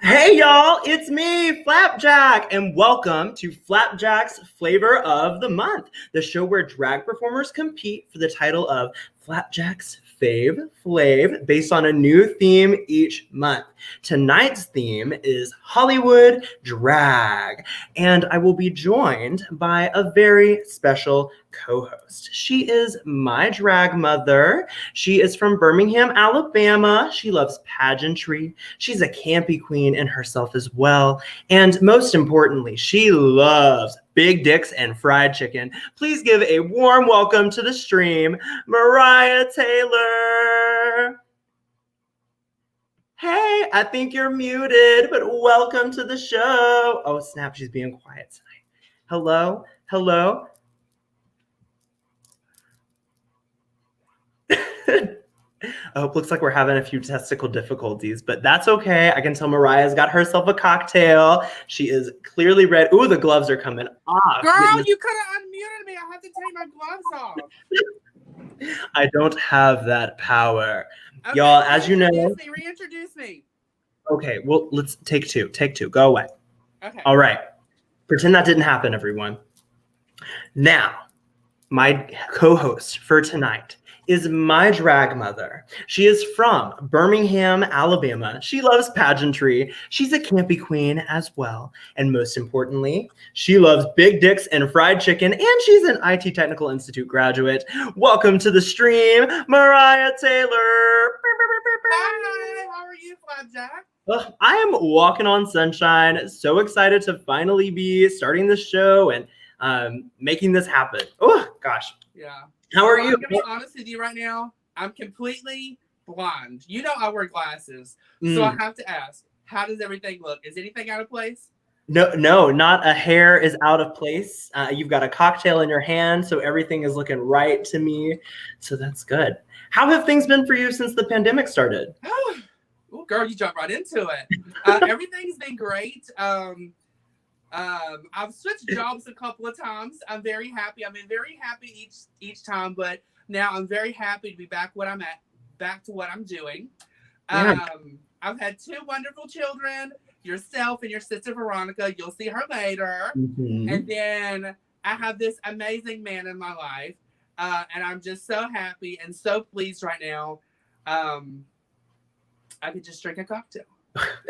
Hey y'all, it's me, Flapjack, and welcome to Flapjack's Flavor of the Month, the show where drag performers compete for the title of Flapjack's Fave Flave based on a new theme each month. Tonight's theme is Hollywood drag, and I will be joined by a very special co-host. She is my drag mother. She is from Birmingham, Alabama. She loves pageantry. She's a campy queen in herself as well. And most importantly, she loves big dicks and fried chicken. Please give a warm welcome to the stream, Mariah Taylor. Hey, I think you're muted, but welcome to the show. Oh, snap, she's being quiet tonight. Hello, hello. Oh, it looks like we're having a few testicle difficulties, but that's okay. I can tell Mariah's got herself a cocktail. She is clearly ready. Ooh, the gloves are coming off. Girl, you could have unmuted me. I have to take my gloves off. I don't have that power. Okay, Y'all, as you know. Reintroduce me. Okay, well, let's take two. Take two. Go away. Okay. All right. Pretend that didn't happen, everyone. Now, my co-host for tonight is my drag mother. She is from Birmingham, Alabama. She loves pageantry. She's a campy queen as well. And most importantly, she loves big dicks and fried chicken, and she's an IT Technical Institute graduate. Welcome to the stream, Mariah Taylor. Hi, how are you, Flapjack? I am walking on sunshine. So excited to finally be starting the show and making this happen. Oh, gosh. Yeah. How are you? I'm going to be honest with you right now. I'm completely blind. You know I wear glasses. So I have to ask, how does everything look? Is anything out of place? No, not a hair is out of place. You've got a cocktail in your hand, so everything is looking right to me. So that's good. How have things been for you since the pandemic started? Oh, girl, you jumped right into it. Everything's been great. I've switched jobs a couple of times. I'm very happy. I've been very happy each time, but now I'm very happy to be back to what I'm doing. Yeah. I've had two wonderful children, yourself and your sister Veronica. You'll see her later. Mm-hmm. And then I have this amazing man in my life. And I'm just so happy and so pleased right now. I could just drink a cocktail.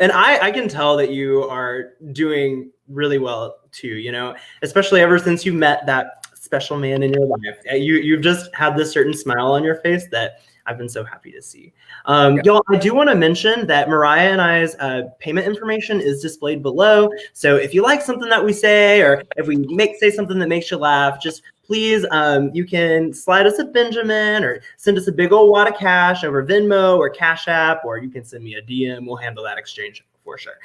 And I can tell that you are doing really well too, you know, especially ever since you met that special man in your life. You've just had this certain smile on your face that I've been so happy to see. Y'all, I do want to mention that Mariah and I's payment information is displayed below. So if you like something that we say, or if we say something that makes you laugh, just please, you can slide us a Benjamin or send us a big old wad of cash over Venmo or Cash App, or you can send me a DM. We'll handle that exchange for sure.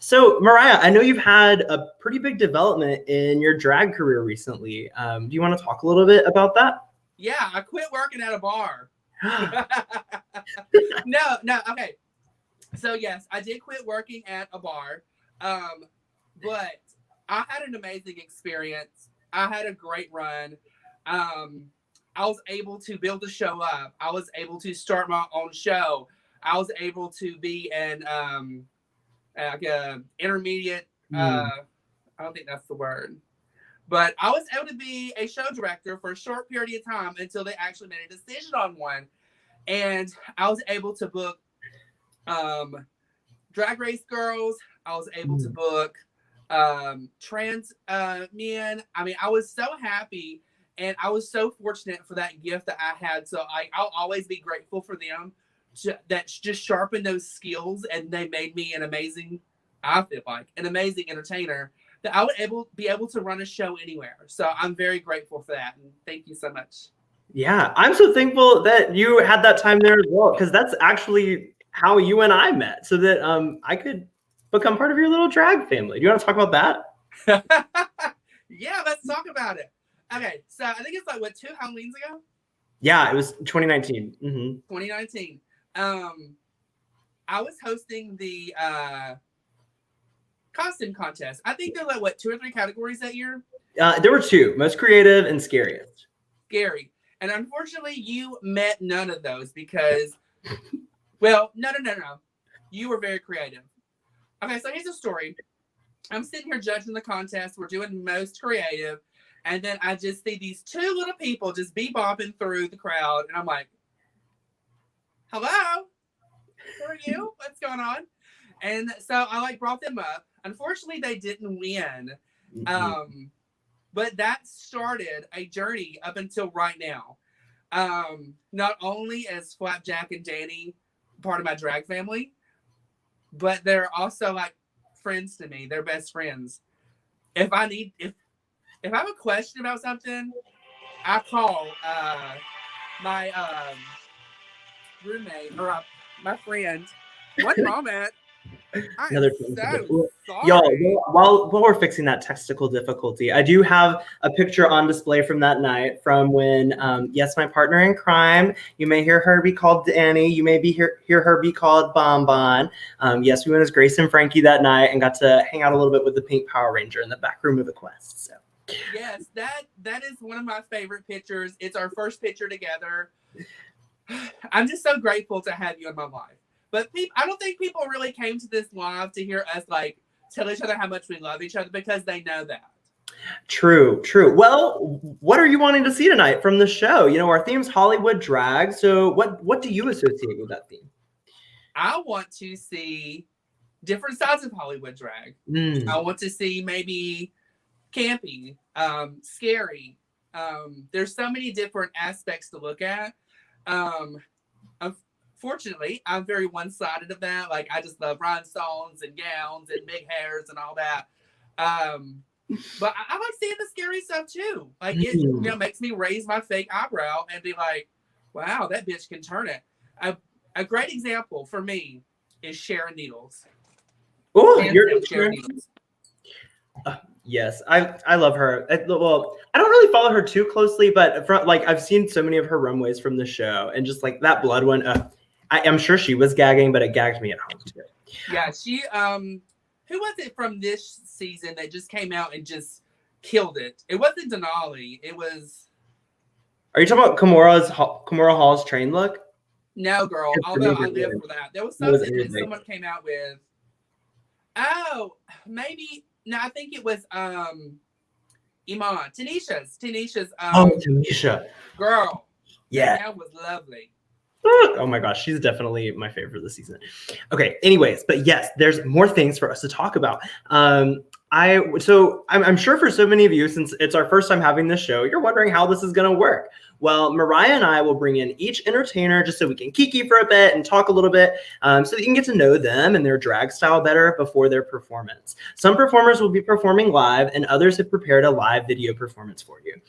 So, Mariah, I know you've had a pretty big development in your drag career recently. Do you want to talk a little bit about that? Yeah, I quit working at a bar. No, okay. So, yes, I did quit working at a bar, but I had an amazing experience. I had a great run. I was able to build a show up. I was able to start my own show. I was able to be an like a intermediate. I don't think that's the word, but I was able to be a show director for a short period of time until they actually made a decision on one, and I was able to book Drag Race girls. I was able to book trans men. I mean, I was so happy, and I was so fortunate for that gift that I had. So I'll always be grateful for them that just sharpened those skills, and they made me an amazing entertainer that I would be able to run a show anywhere. So I'm very grateful for that, and thank you so much. Yeah, I'm so thankful that you had that time there as well, because that's actually how you and I met, so that I could become part of your little drag family. Do you want to talk about that? Yeah, let's talk about it. Okay, so I think it's like, what, 2 Halloweens ago? Yeah, it was 2019. Mm-hmm. 2019. I was hosting the costume contest. I think there were like, what, 2 or 3 categories that year? There were 2, most creative and scariest. Scary. And unfortunately, you met none of those because Well, no. You were very creative. Okay, so here's a story. I'm sitting here judging the contest. We're doing most creative. And then I just see these two little people just bebopping through the crowd. And I'm like, hello? Who are you? What's going on? And so I brought them up. Unfortunately, they didn't win. But that started a journey up until right now. Not only is Flapjack and Danny part of my drag family, but they're also like friends to me. They're best friends. If I have a question about something, I call my roommate or my friend. One moment. Another so y'all, while we're fixing that technical difficulty, I do have a picture on display from that night from when yes, my partner in crime, you may hear her be called Danny, you may hear her be called Bonbon. Yes, we went as Grace and Frankie that night and got to hang out a little bit with the Pink Power Ranger in the back room of the Quest. So yes, that is one of my favorite pictures. It's our first picture together. I'm just so grateful to have you in my life. But I don't think people really came to this live to hear us tell each other how much we love each other because they know that. True. Well, what are you wanting to see tonight from the show? You know, our theme's Hollywood drag. So what do you associate with that theme? I want to see different sides of Hollywood drag. I want to see maybe campy, scary. There's so many different aspects to look at. Unfortunately, I'm very one-sided of that. Like, I just love rhinestones and gowns and big hairs and all that. But I like seeing the scary stuff too. Like, it makes me raise my fake eyebrow and be like, wow, that bitch can turn it. A great example for me is Sharon Needles. Oh, you're Sharon Needles. Yes, I love her. Well, I don't really follow her too closely, but I've seen so many of her runways from the show, and just like that blood one, I'm sure she was gagging, but it gagged me at home too. Yeah, she who was it from this season that just came out and just killed it? It wasn't Denali. It was. Are you talking about Kimora Hall's train look? No, girl. Although I live for that. There was something that someone came out with. Oh, maybe. No, I think it was Iman. Tanisha's Tanisha. Girl. Yeah. That was lovely. Oh my gosh, she's definitely my favorite this season. Okay, anyways, but yes, there's more things for us to talk about. I'm sure for so many of you, since it's our first time having this show, you're wondering how this is going to work. Well, Mariah and I will bring in each entertainer just so we can kiki for a bit and talk a little bit so that you can get to know them and their drag style better before their performance. Some performers will be performing live and others have prepared a live video performance for you.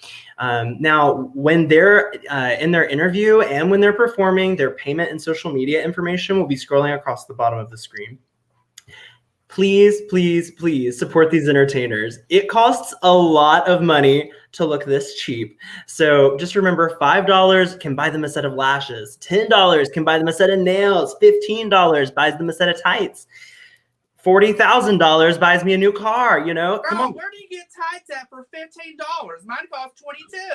Now, when they're in their interview and when they're performing, their payment and social media information will be scrolling across the bottom of the screen. Please, please, please support these entertainers. It costs a lot of money to look this cheap. So just remember, $5 can buy them a set of lashes. $10 can buy them a set of nails. $15 buys them a set of tights. $40,000 buys me a new car, you know? Girl, come on. Where do you get tights at for $15? Mine cost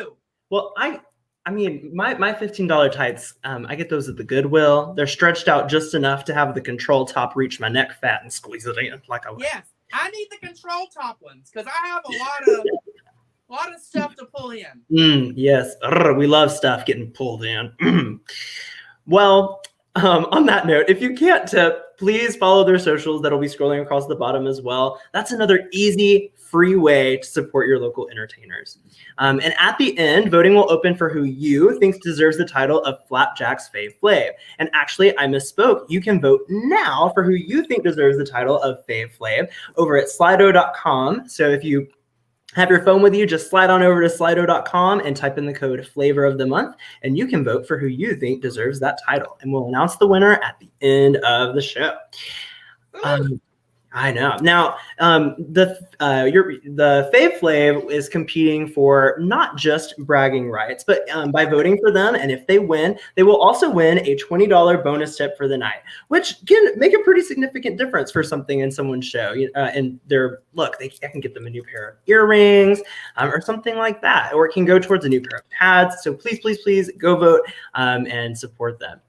$22. Well, I mean, my $15 tights, I get those at the Goodwill. They're stretched out just enough to have the control top reach my neck fat and squeeze it in like I. Yes, I need the control top ones because I have a lot of stuff to pull in. Yes, we love stuff getting pulled in. Well, on that note, if you can't tip, please follow their socials. That'll be scrolling across the bottom as well. That's another easy, free way to support your local entertainers. And at the end, voting will open for who you think deserves the title of Flapjack's Fave Flave. And actually, I misspoke. You can vote now for who you think deserves the title of Fave Flave over at Slido.com. So if you have your phone with you, just slide on over to Slido.com and type in the code Flavor of the Month, and you can vote for who you think deserves that title. And we'll announce the winner at the end of the show. I know. Now, the Fave Flave is competing for not just bragging rights, but by voting for them, and if they win, they will also win a $20 bonus tip for the night, which can make a pretty significant difference for something in someone's show. And I can get them a new pair of earrings or something like that, or it can go towards a new pair of pads. So please, please, please go vote and support them.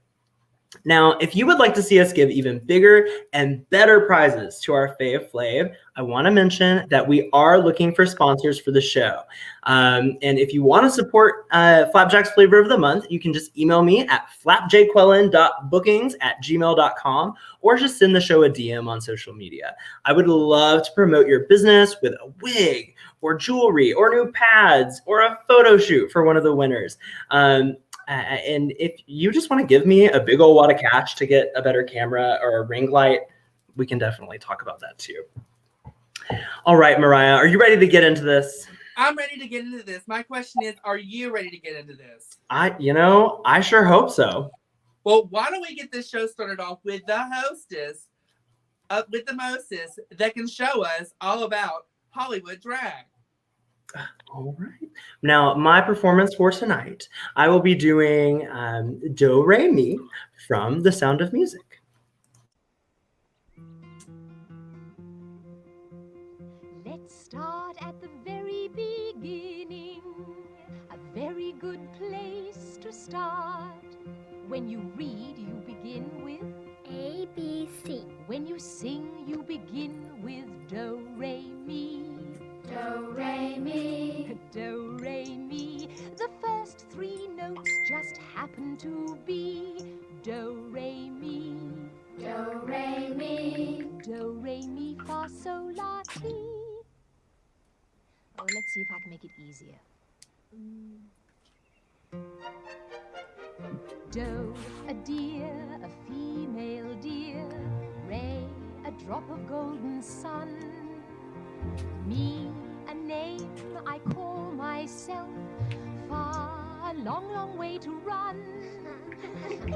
Now, if you would like to see us give even bigger and better prizes to our Fave Flave, I want to mention that we are looking for sponsors for the show. And if you want to support Flapjack's Flavor of the Month, you can just email me at flapjquellen.bookings@gmail.com or just send the show a DM on social media. I would love to promote your business with a wig or jewelry or new pads or a photo shoot for one of the winners. And if you just want to give me a big old wad of cash to get a better camera or a ring light, we can definitely talk about that too. All right, Mariah, are you ready to get into this? I'm ready to get into this. My question is, are you ready to get into this? I sure hope so. Well, why don't we get this show started off with the hostess, with the mostest that can show us all about Hollywood drag. All right. Now, my performance for tonight, I will be doing Do Re Mi from The Sound of Music. Let's start at the very beginning. A very good place to start. When you read, you begin with A, B, C. When you sing, you begin with Do, Re, Mi. Do, re, mi. Do, re, mi. The first three notes just happen to be Do, re, mi. Do, re, mi. Do, re, mi, fa, sol, la, ti. Oh, let's see if I can make it easier. Do, a deer, a female deer. Re, a drop of golden sun. Me, a name I call myself. Far, a long, long way to run.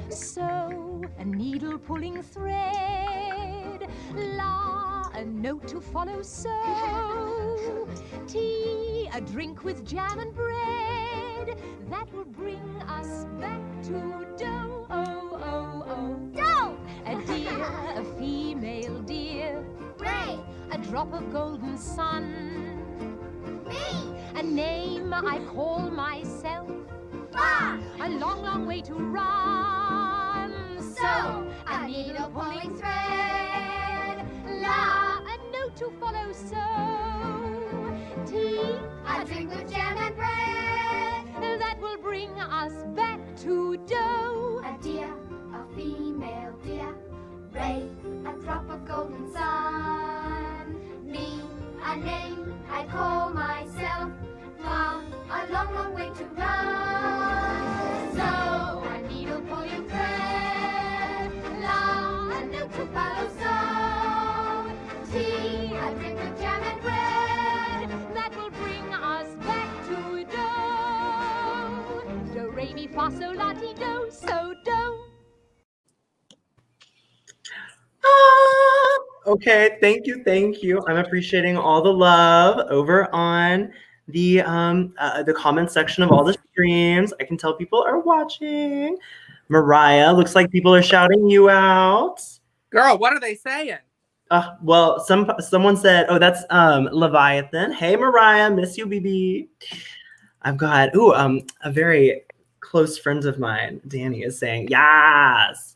So, a needle pulling thread. La, a note to follow. So, tea, a drink with jam and bread. That will bring us back to Do. Oh, oh, oh. Do. A deer, a female deer. Re, A drop of golden sun. mi. A name I call myself. Fa. A long, long way to run. So, a needle pulling thread. La, a note to follow. So, tea, a drink with jam and bread. that will bring us back to Do. A deer, a female deer. Re, a drop of golden sun. Me, a name I call myself. Fa, a long, long way to run. So, a needle pulling thread. La, a note to follow. So, tea, a drink with jam and bread. That will bring us back to Do. Do, re, mi, fa, sol, la, ti, do. So, Do. Okay, thank you. I'm appreciating all the love over on the comment section of all the streams. I can tell people are watching. Mariah, looks like people are shouting you out. Girl, what are they saying? Well, someone said, oh, that's Leviathan. Hey, Mariah, miss you, BB. I've got a very close friend of mine, Danny, is saying yes.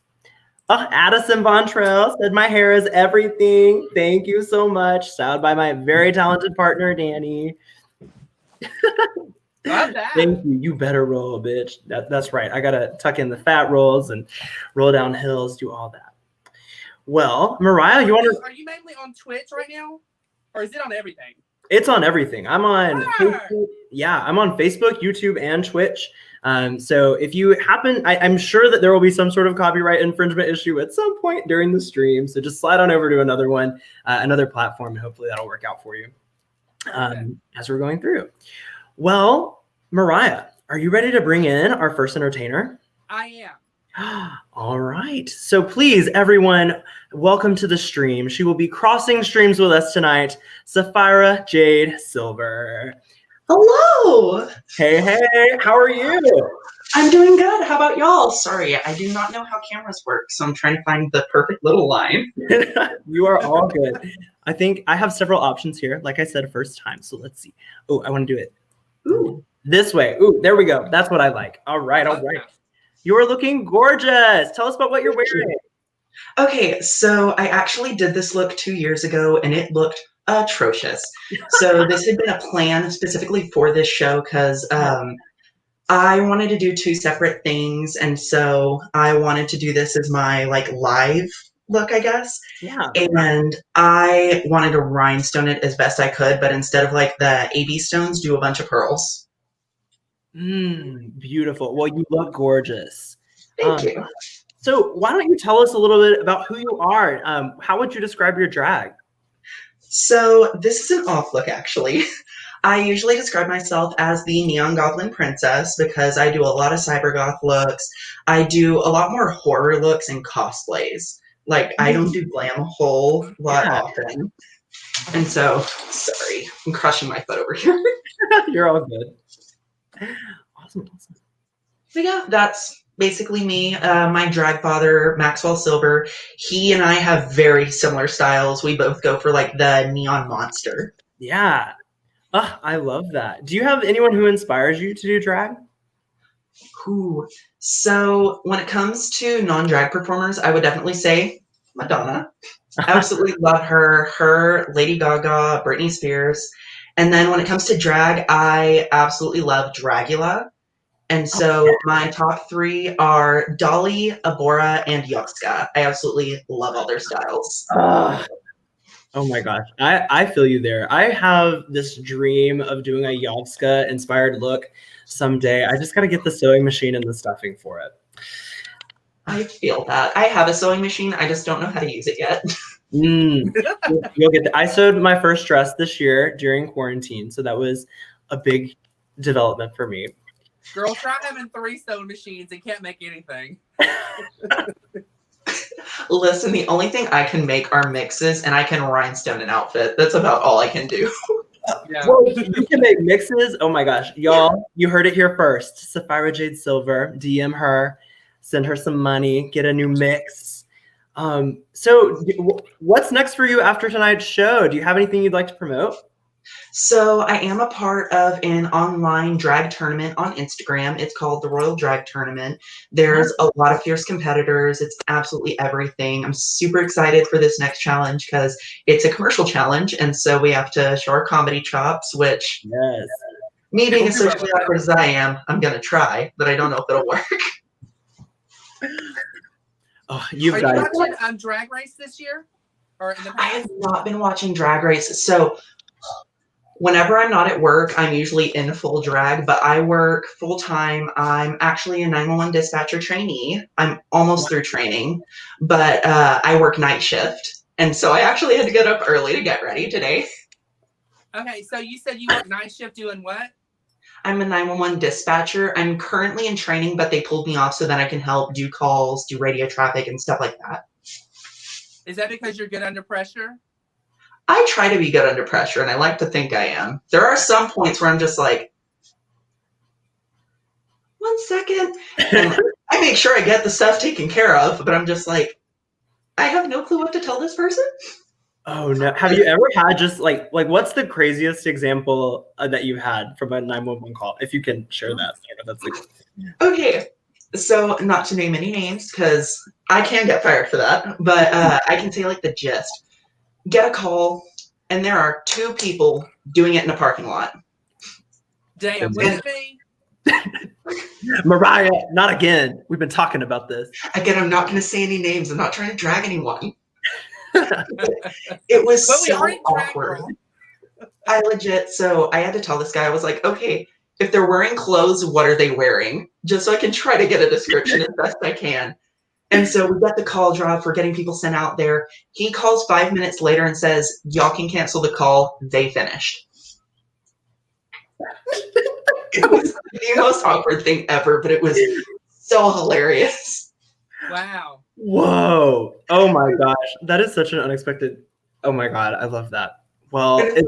Oh, Addison Vontrell said my hair is everything. Thank you so much. Styled by my very talented partner, Danny. Love that. Thank you. You better roll, bitch. That's right. I gotta tuck in the fat rolls and roll down hills, do all that. Well, Mariah, you want to? Are you mainly on Twitch right now, or is it on everything? It's on everything. I'm on Facebook. Yeah, I'm on Facebook, YouTube, and Twitch. So if you happen, I'm sure that there will be some sort of copyright infringement issue at some point during the stream. So just slide on over to another one, another platform, and hopefully that'll work out for you as we're going through. Well, Mariah, are you ready to bring in our first entertainer? I am. All right. So please, everyone, welcome to the stream. She will be crossing streams with us tonight, Sapphira Jade Silver. Hello. Hey, how are you? I'm doing good. How about y'all? Sorry, I do not know how cameras work, so I'm trying to find the perfect little line. You are all good. I think I have several options here. Like I said, first time. So let's see. Oh, I want to do it. Ooh. This way. Ooh, there we go. That's what I like. All right. You're looking gorgeous. Tell us about what you're wearing. Okay, so I actually did this look 2 years ago and it looked atrocious. So this had been a plan specifically for this show because I wanted to do two separate things, and so I wanted to do this as my like live look, I guess. Yeah. And I wanted to rhinestone it as best I could, but instead of like the AB stones, do a bunch of pearls. Beautiful. Well, you look gorgeous. Thank you. So why don't you tell us a little bit about who you are? How would you describe your drag? So this is an off look, actually. I usually describe myself as the Neon Goblin Princess because I do a lot of cybergoth looks. I do a lot more horror looks and cosplays. Like, I don't do glam a whole lot often. And so, sorry, I'm crushing my foot over here. You're all good. Awesome. So yeah, that's basically me. My drag father, Maxwell Silver, he and I have very similar styles. We both go for like the neon monster. Yeah. I love that. Do you have anyone who inspires you to do drag? Ooh. So when it comes to non-drag performers, I would definitely say Madonna. I absolutely love her. Her, Lady Gaga, Britney Spears. And then when it comes to drag, I absolutely love Dragula. And so my top three are Dolly, Abora, and Yoska. I absolutely love all their styles. Oh my gosh, I feel you there. I have this dream of doing a Yovska inspired look someday. I just got to get the sewing machine and the stuffing for it. I feel that. I have a sewing machine. I just don't know how to use it yet. You'll get that. I sewed my first dress this year during quarantine, so that was a big development for me. Girl, try having 3 sewing machines and can't make anything. Listen, the only thing I can make are mixes, and I can rhinestone an outfit. That's about all I can do. Yeah. Well, you can make mixes. Oh my gosh, y'all, you heard it here first. Sapphira Jade Silver, DM her, send her some money, get a new mix. So what's next for you after tonight's show? Do you have anything you'd like to promote? So I am a part of an online drag tournament on Instagram. It's called the Royal Drag Tournament. There's a lot of fierce competitors. It's absolutely everything. I'm super excited for this next challenge because it's a commercial challenge, and so we have to show our comedy chops, which me being as socially awkward as I am, I'm going to try, but I don't know if it'll work. Oh, Are you watching Drag Race this year? Or in the past? I have not been watching Drag Race. So whenever I'm not at work, I'm usually in full drag, but I work full time. I'm actually a 911 dispatcher trainee. I'm almost through training, but I work night shift. And so I actually had to get up early to get ready today. Okay, so you said you work night shift doing what? I'm a 911 dispatcher. I'm currently in training, but they pulled me off so that I can help do calls, do radio traffic, and stuff like that. Is that because you're good under pressure? I try to be good under pressure, and I like to think I am. There are some points where I'm just like, 1 second. And I make sure I get the stuff taken care of, but I'm just like, I have no clue what to tell this person. Oh no! Have you ever had just like what's the craziest example that you had from a 911 call? If you can share that. That's Okay, so not to name any names because I can get fired for that, but I can say like the gist. Get a call, and there are 2 people doing it in a parking lot. Damn, would it be? Mariah, not again. We've been talking about this. Again, I'm not going to say any names. I'm not trying to drag anyone. It was so awkward. I legit, so I had to tell this guy, I was like, okay, if they're wearing clothes, what are they wearing? Just so I can try to get a description as best I can. And so we got the call drop for getting people sent out there. He calls 5 minutes later and says, y'all can cancel the call. They finished. It was the most awkward thing ever, but it was so hilarious. Wow. Whoa. Oh my gosh. That is such an unexpected. Oh my God. I love that. Well, it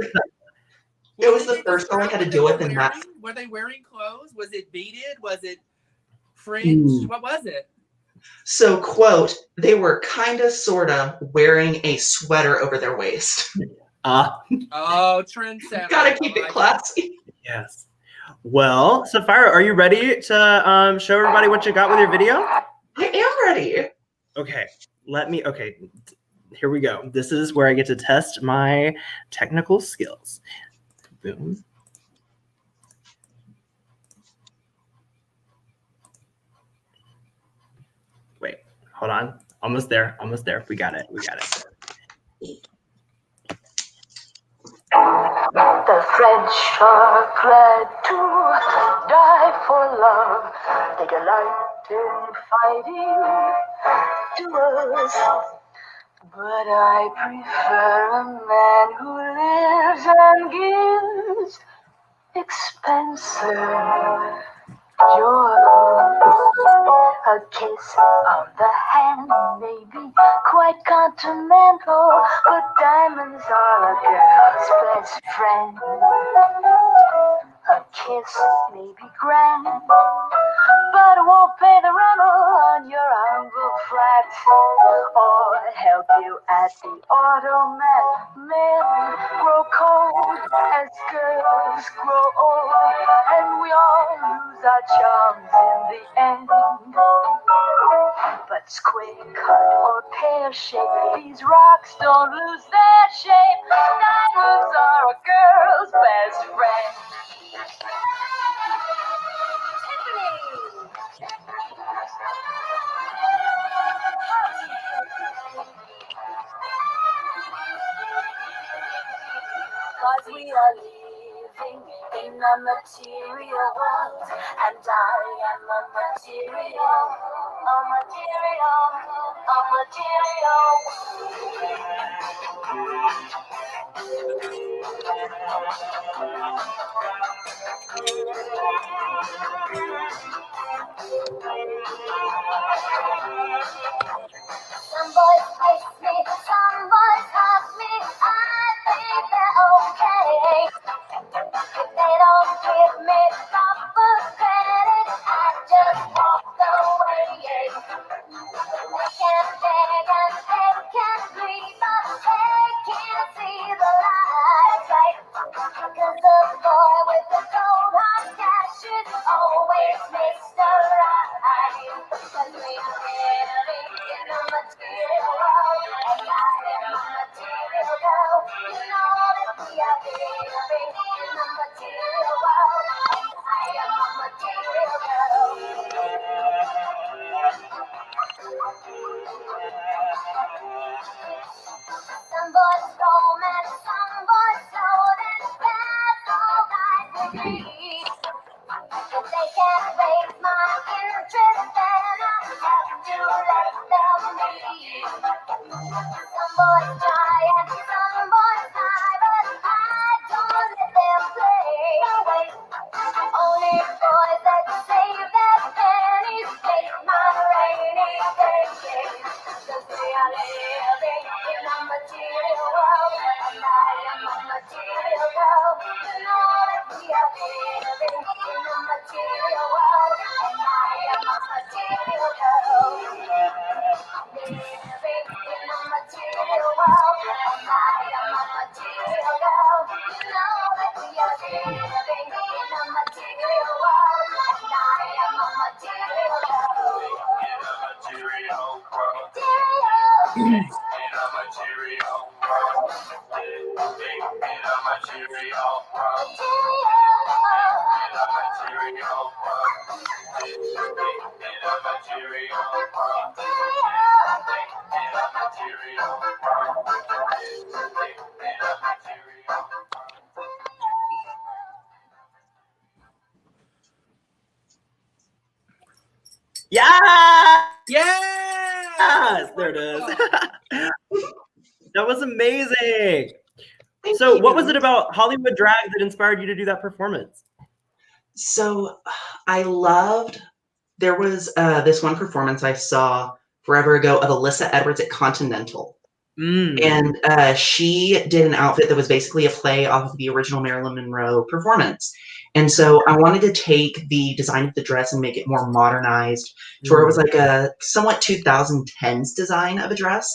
was the first one I had to deal with in that. Were they wearing clothes? Was it beaded? Was it fringed? What was it? So, quote, they were kind of, sort of wearing a sweater over their waist. Oh, trendsetter. Gotta keep it classy. Yes. Well, Sapphira, are you ready to show everybody what you got with your video? I am ready. Okay, okay, here we go. This is where I get to test my technical skills. Boom. Wait, hold on. Almost there. We got it. The French are glad to die for love. They delight in fighting duels. But I prefer a man who lives and gives expensive jewels. A kiss on the hand may be quite continental, but diamonds are a girl's best friend. A kiss may be grand, but it won't pay the rental on your humble flat, or help you at the automat. Men grow cold as girls grow old, and we all lose our charms in the end. But square cut or pear shape, these rocks don't lose their shape. Diamonds are a girl's best friend. Cause we are living in a material world, and I am a material. Some boys kiss me, some boys hug me, I think they're okay. They don't give me proper credit, I just walk away. They can beg and they can plead, but they can't see the light, right? Cause the boy with the gold hard cash is always Mr. Right. Cause we are living in a material world, and I am a material girl. You know that we are living in a material world, and I am a material girl. Some boys romance, some boys slow, that's alright with me. If they can't raise my interest, then I have to let them be. Some boys try and some boys die, but I don't let them play. Only boys that save their pennies make my rainy day. Cause we are living in a material world, and I am a material girl. You know that we are living in a material world, and I am a material girl. Living in a material world, and I am a material girl. You know that we are living in a material world, and I am a material girl. In a material world. In a material world. In a material world. In a material world. In a material world. Yeah! Yes! There it is. That was amazing. Thank So, what you. was it about Hollywood drag that inspired you to do that performance? So I loved, there was this one performance I saw forever ago of Alyssa Edwards at Continental. And she did an outfit that was basically a play off of the original Marilyn Monroe performance. And so I wanted to take the design of the dress and make it more modernized to where it was like a somewhat 2010s design of a dress.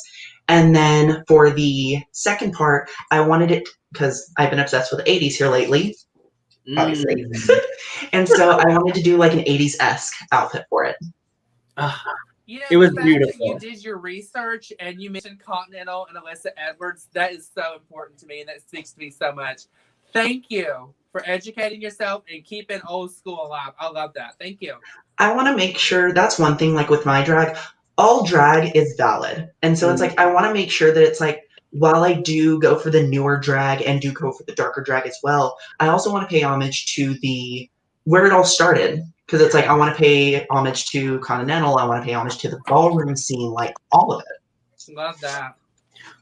And then for the second part, I wanted it, because I've been obsessed with the 80s here lately, obviously. And so I wanted to do like an 80s-esque outfit for it. You know, It was the fact that beautiful. you did your research and you mentioned Continental and Alyssa Edwards, that is so important to me and that speaks to me so much. Thank you for educating yourself and keeping old school alive. I love that. Thank you. I want to make sure that's one thing, like with my drag, all drag is valid. And so it's like, I want to make sure that it's like, while I do go for the newer drag and do go for the darker drag as well, I also want to pay homage to the where it all started. Because it's like, I want to pay homage to Continental. I want to pay homage to the ballroom scene, like all of it. Love that.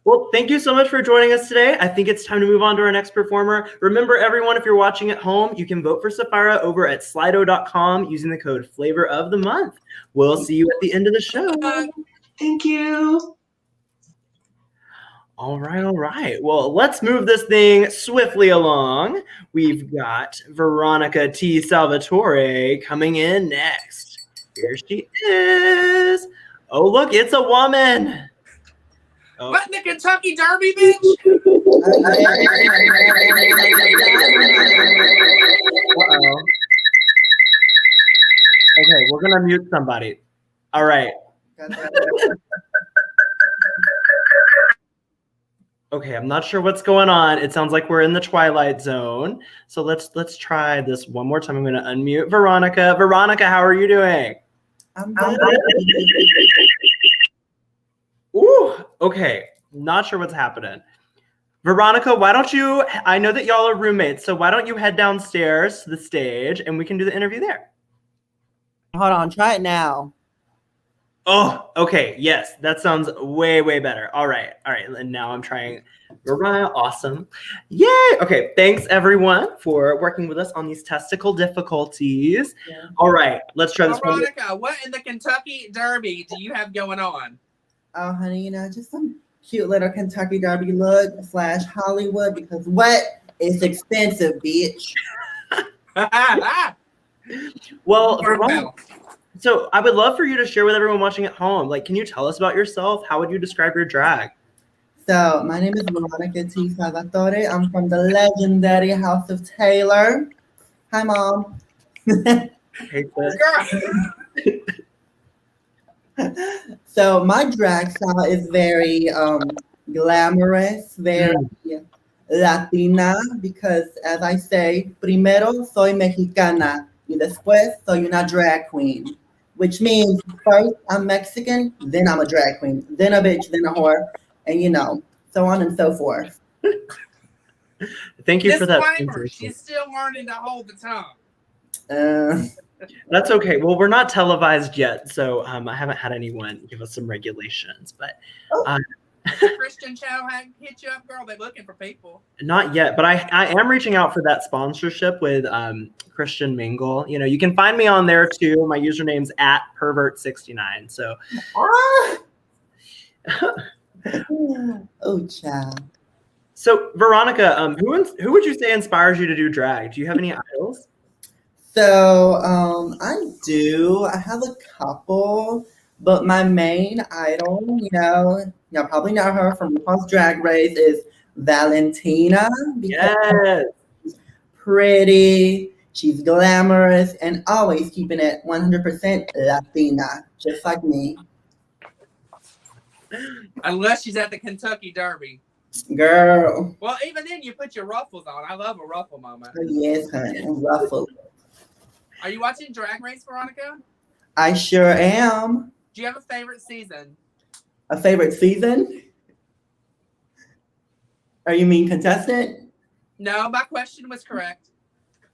Well, thank you so much for joining us today. I think it's time to move on to our next performer. Remember, everyone, if you're watching at home, you can vote for Sapphira over at slido.com using the code Flavor of the Month. We'll see you at the end of the show. Thank you. All right. Well, let's move this thing swiftly along. We've got Veronica T. Salvatore coming in next. Here she is. Oh, look, it's a woman. Oh. What in the Kentucky Derby, bitch? Uh-oh. Okay, we're gonna mute somebody. All right. Okay, I'm not sure what's going on. It sounds like we're in the Twilight Zone. So let's try this one more time. I'm gonna unmute Veronica. Veronica, how are you doing? I'm good. Ooh, okay. Not sure what's happening. Veronica, why don't you, I know that y'all are roommates, so why don't you head downstairs to the stage and we can do the interview there? Hold on, try it now. Oh, okay. Yes, that sounds way, way better. All right. And now I'm trying. Veronica, awesome. Yay. Okay. Thanks, everyone, for working with us on these testicle difficulties. Yeah. All right. Let's try this one. Veronica, what in the Kentucky Derby do you have going on? Oh, honey, just some cute little Kentucky Derby look / Hollywood, because what is expensive, bitch. Well, Veronica, so I would love for you to share with everyone watching at home. Like, can you tell us about yourself? How would you describe your drag? So my name is Veronica T. Salvatore. I'm from the legendary House of Taylor. Hi, Mom. Hey, So my drag style is very glamorous, very Latina, because as I say, primero soy mexicana y después soy una drag queen, which means first I'm Mexican, then I'm a drag queen, then a bitch, then a whore, and so on and so forth. Thank you for that. Disclaimer, she's still learning to hold the tongue. That's okay. Well, we're not televised yet, so I haven't had anyone give us some regulations, but Christian channel hadn't hit you up, girl. They're looking for people. Not yet, but I am reaching out for that sponsorship with Christian Mingle. You can find me on there too. My username's @pervert69. So oh, child. So Veronica, who would you say inspires you to do drag? Do you have any idols? So I do. I have a couple, but my main idol, y'all probably know her from RuPaul's Drag Race, is Valentina. Yes. She's pretty, she's glamorous, and always keeping it 100% Latina, just like me. Unless she's at the Kentucky Derby. Girl. Well, even then, you put your ruffles on. I love a ruffle moment. Yes, honey, ruffle. Are you watching Drag Race, Veronica? I sure am. Do you have a favorite season? A favorite season? Are you mean contestant? No, my question was correct.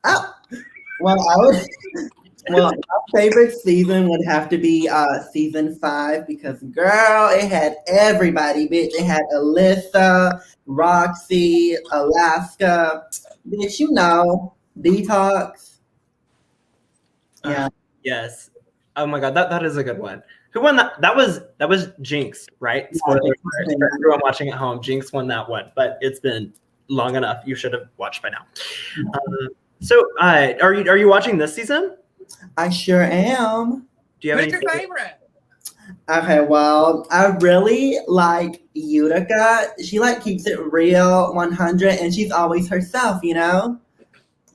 Oh, well, my favorite season would have to be season 5 because, girl, it had everybody, bitch. It had Alyssa, Roxy, Alaska, bitch, Detox. Yeah. Yes. Oh my God, that is a good one. Who won that? That was Jinx, right? Spoiler for everyone watching at home. Jinx won that one, but it's been long enough. You should have watched by now. So, are you watching this season? I sure am. Do you have Who's your favorite? Okay, well, I really like Utica. She keeps it real, 100, and she's always herself, And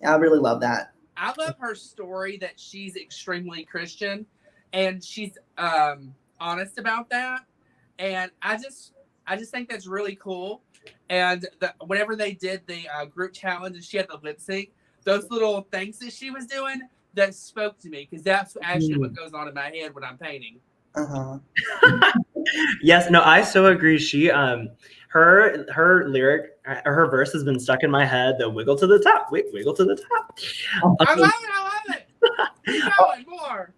I really love that. I love her story that she's extremely Christian and she's honest about that. And I just think that's really cool. And whenever they did the group challenge and she had the lip sync, those little things that she was doing, that spoke to me because that's actually what goes on in my head when I'm painting. Yes, no, I so agree. She her lyric or her verse has been stuck in my head. The wiggle to the top, wiggle to the top. I love it. Keep going, more.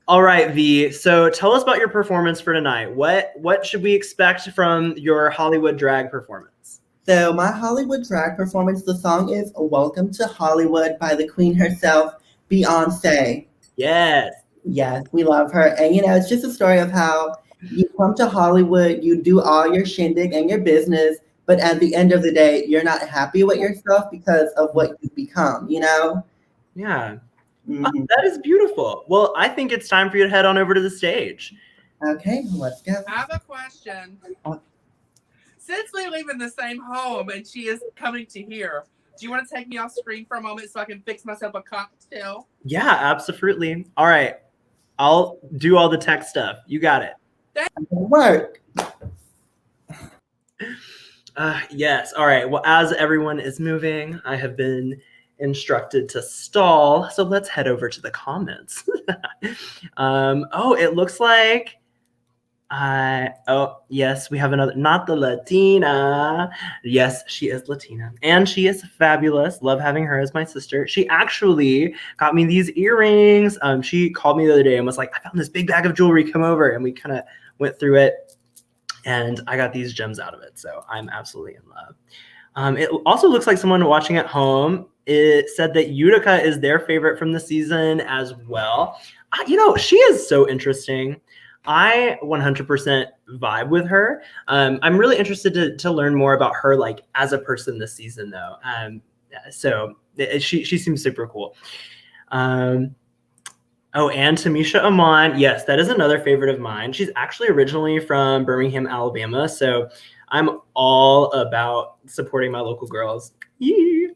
All right, V. So tell us about your performance for tonight. What should we expect from your Hollywood drag performance? So my Hollywood drag performance, the song is Welcome to Hollywood by the queen herself, Beyonce. Yes. Yes, we love her. And, it's just a story of how you come to Hollywood, you do all your shindig and your business, but at the end of the day, you're not happy with yourself because of what you've become, Yeah. Mm-hmm. Oh, that is beautiful. Well, I think it's time for you to head on over to the stage. Okay, let's go. I have a question. Since we live in the same home and she is coming to here, do you want to take me off screen for a moment so I can fix myself a cocktail? Yeah, absolutely. All right. I'll do all the tech stuff. You got it. Work. Yes. All right. Well, as everyone is moving, I have been instructed to stall. So let's head over to the comments. It looks like yes, we have another, not the Latina. Yes, she is Latina and she is fabulous. Love having her as my sister. She actually got me these earrings. She called me the other day and was like, I found this big bag of jewelry, come over. And we kind of went through it and I got these gems out of it. So I'm absolutely in love. It also looks like someone watching at home, it said that Utica is their favorite from the season as well. She is so interesting. I 100% vibe with her. I'm really interested to learn more about her, like as a person this season, though. So she seems super cool. And Tamisha Amon, yes, that is another favorite of mine. She's actually originally from Birmingham, Alabama, so I'm all about supporting my local girls. Yeah.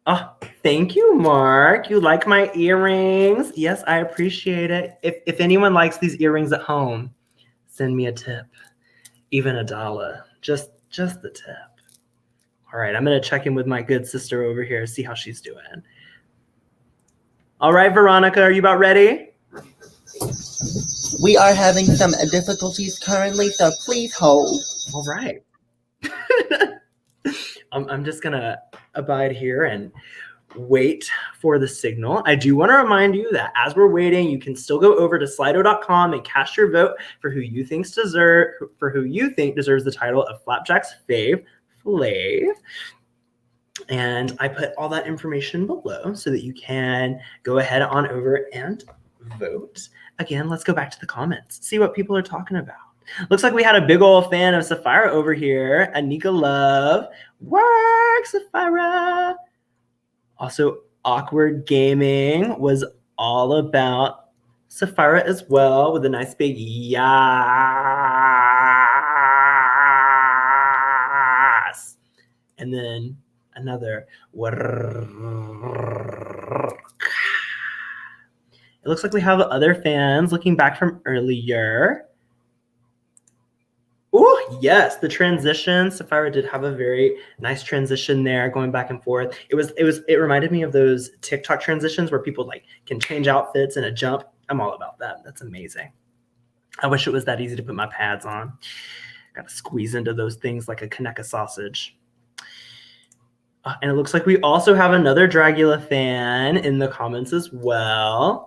Oh, thank you, Mark. You like my earrings? Yes, I appreciate it. If anyone likes these earrings at home, send me a tip, even $1. Just the tip. All right, I'm gonna check in with my good sister over here, see how she's doing. All right, Veronica, are you about ready? We are having some difficulties currently, so please hold. All right. I'm just gonna abide here and wait for the signal. I do want to remind you that as we're waiting, you can still go over to Slido.com and cast your vote for who you think deserves the title of Flapjack's Fave Flave. And I put all that information below so that you can go ahead on over and vote. Again, let's go back to the comments, see what people are talking about. Looks like we had a big old fan of Sapphira over here. Anika Love. Work, Sapphira. Also, Awkward Gaming was all about Sapphira as well with a nice big yes. And then another work. It looks like we have other fans looking back from earlier. Oh, yes, the transition. Sapphira did have a very nice transition there, going back and forth. It reminded me of those TikTok transitions where people like can change outfits in a jump. I'm all about that. That's amazing. I wish it was that easy to put my pads on. Got to squeeze into those things like a Kaneka sausage. And it looks like we also have another Dragula fan in the comments as well.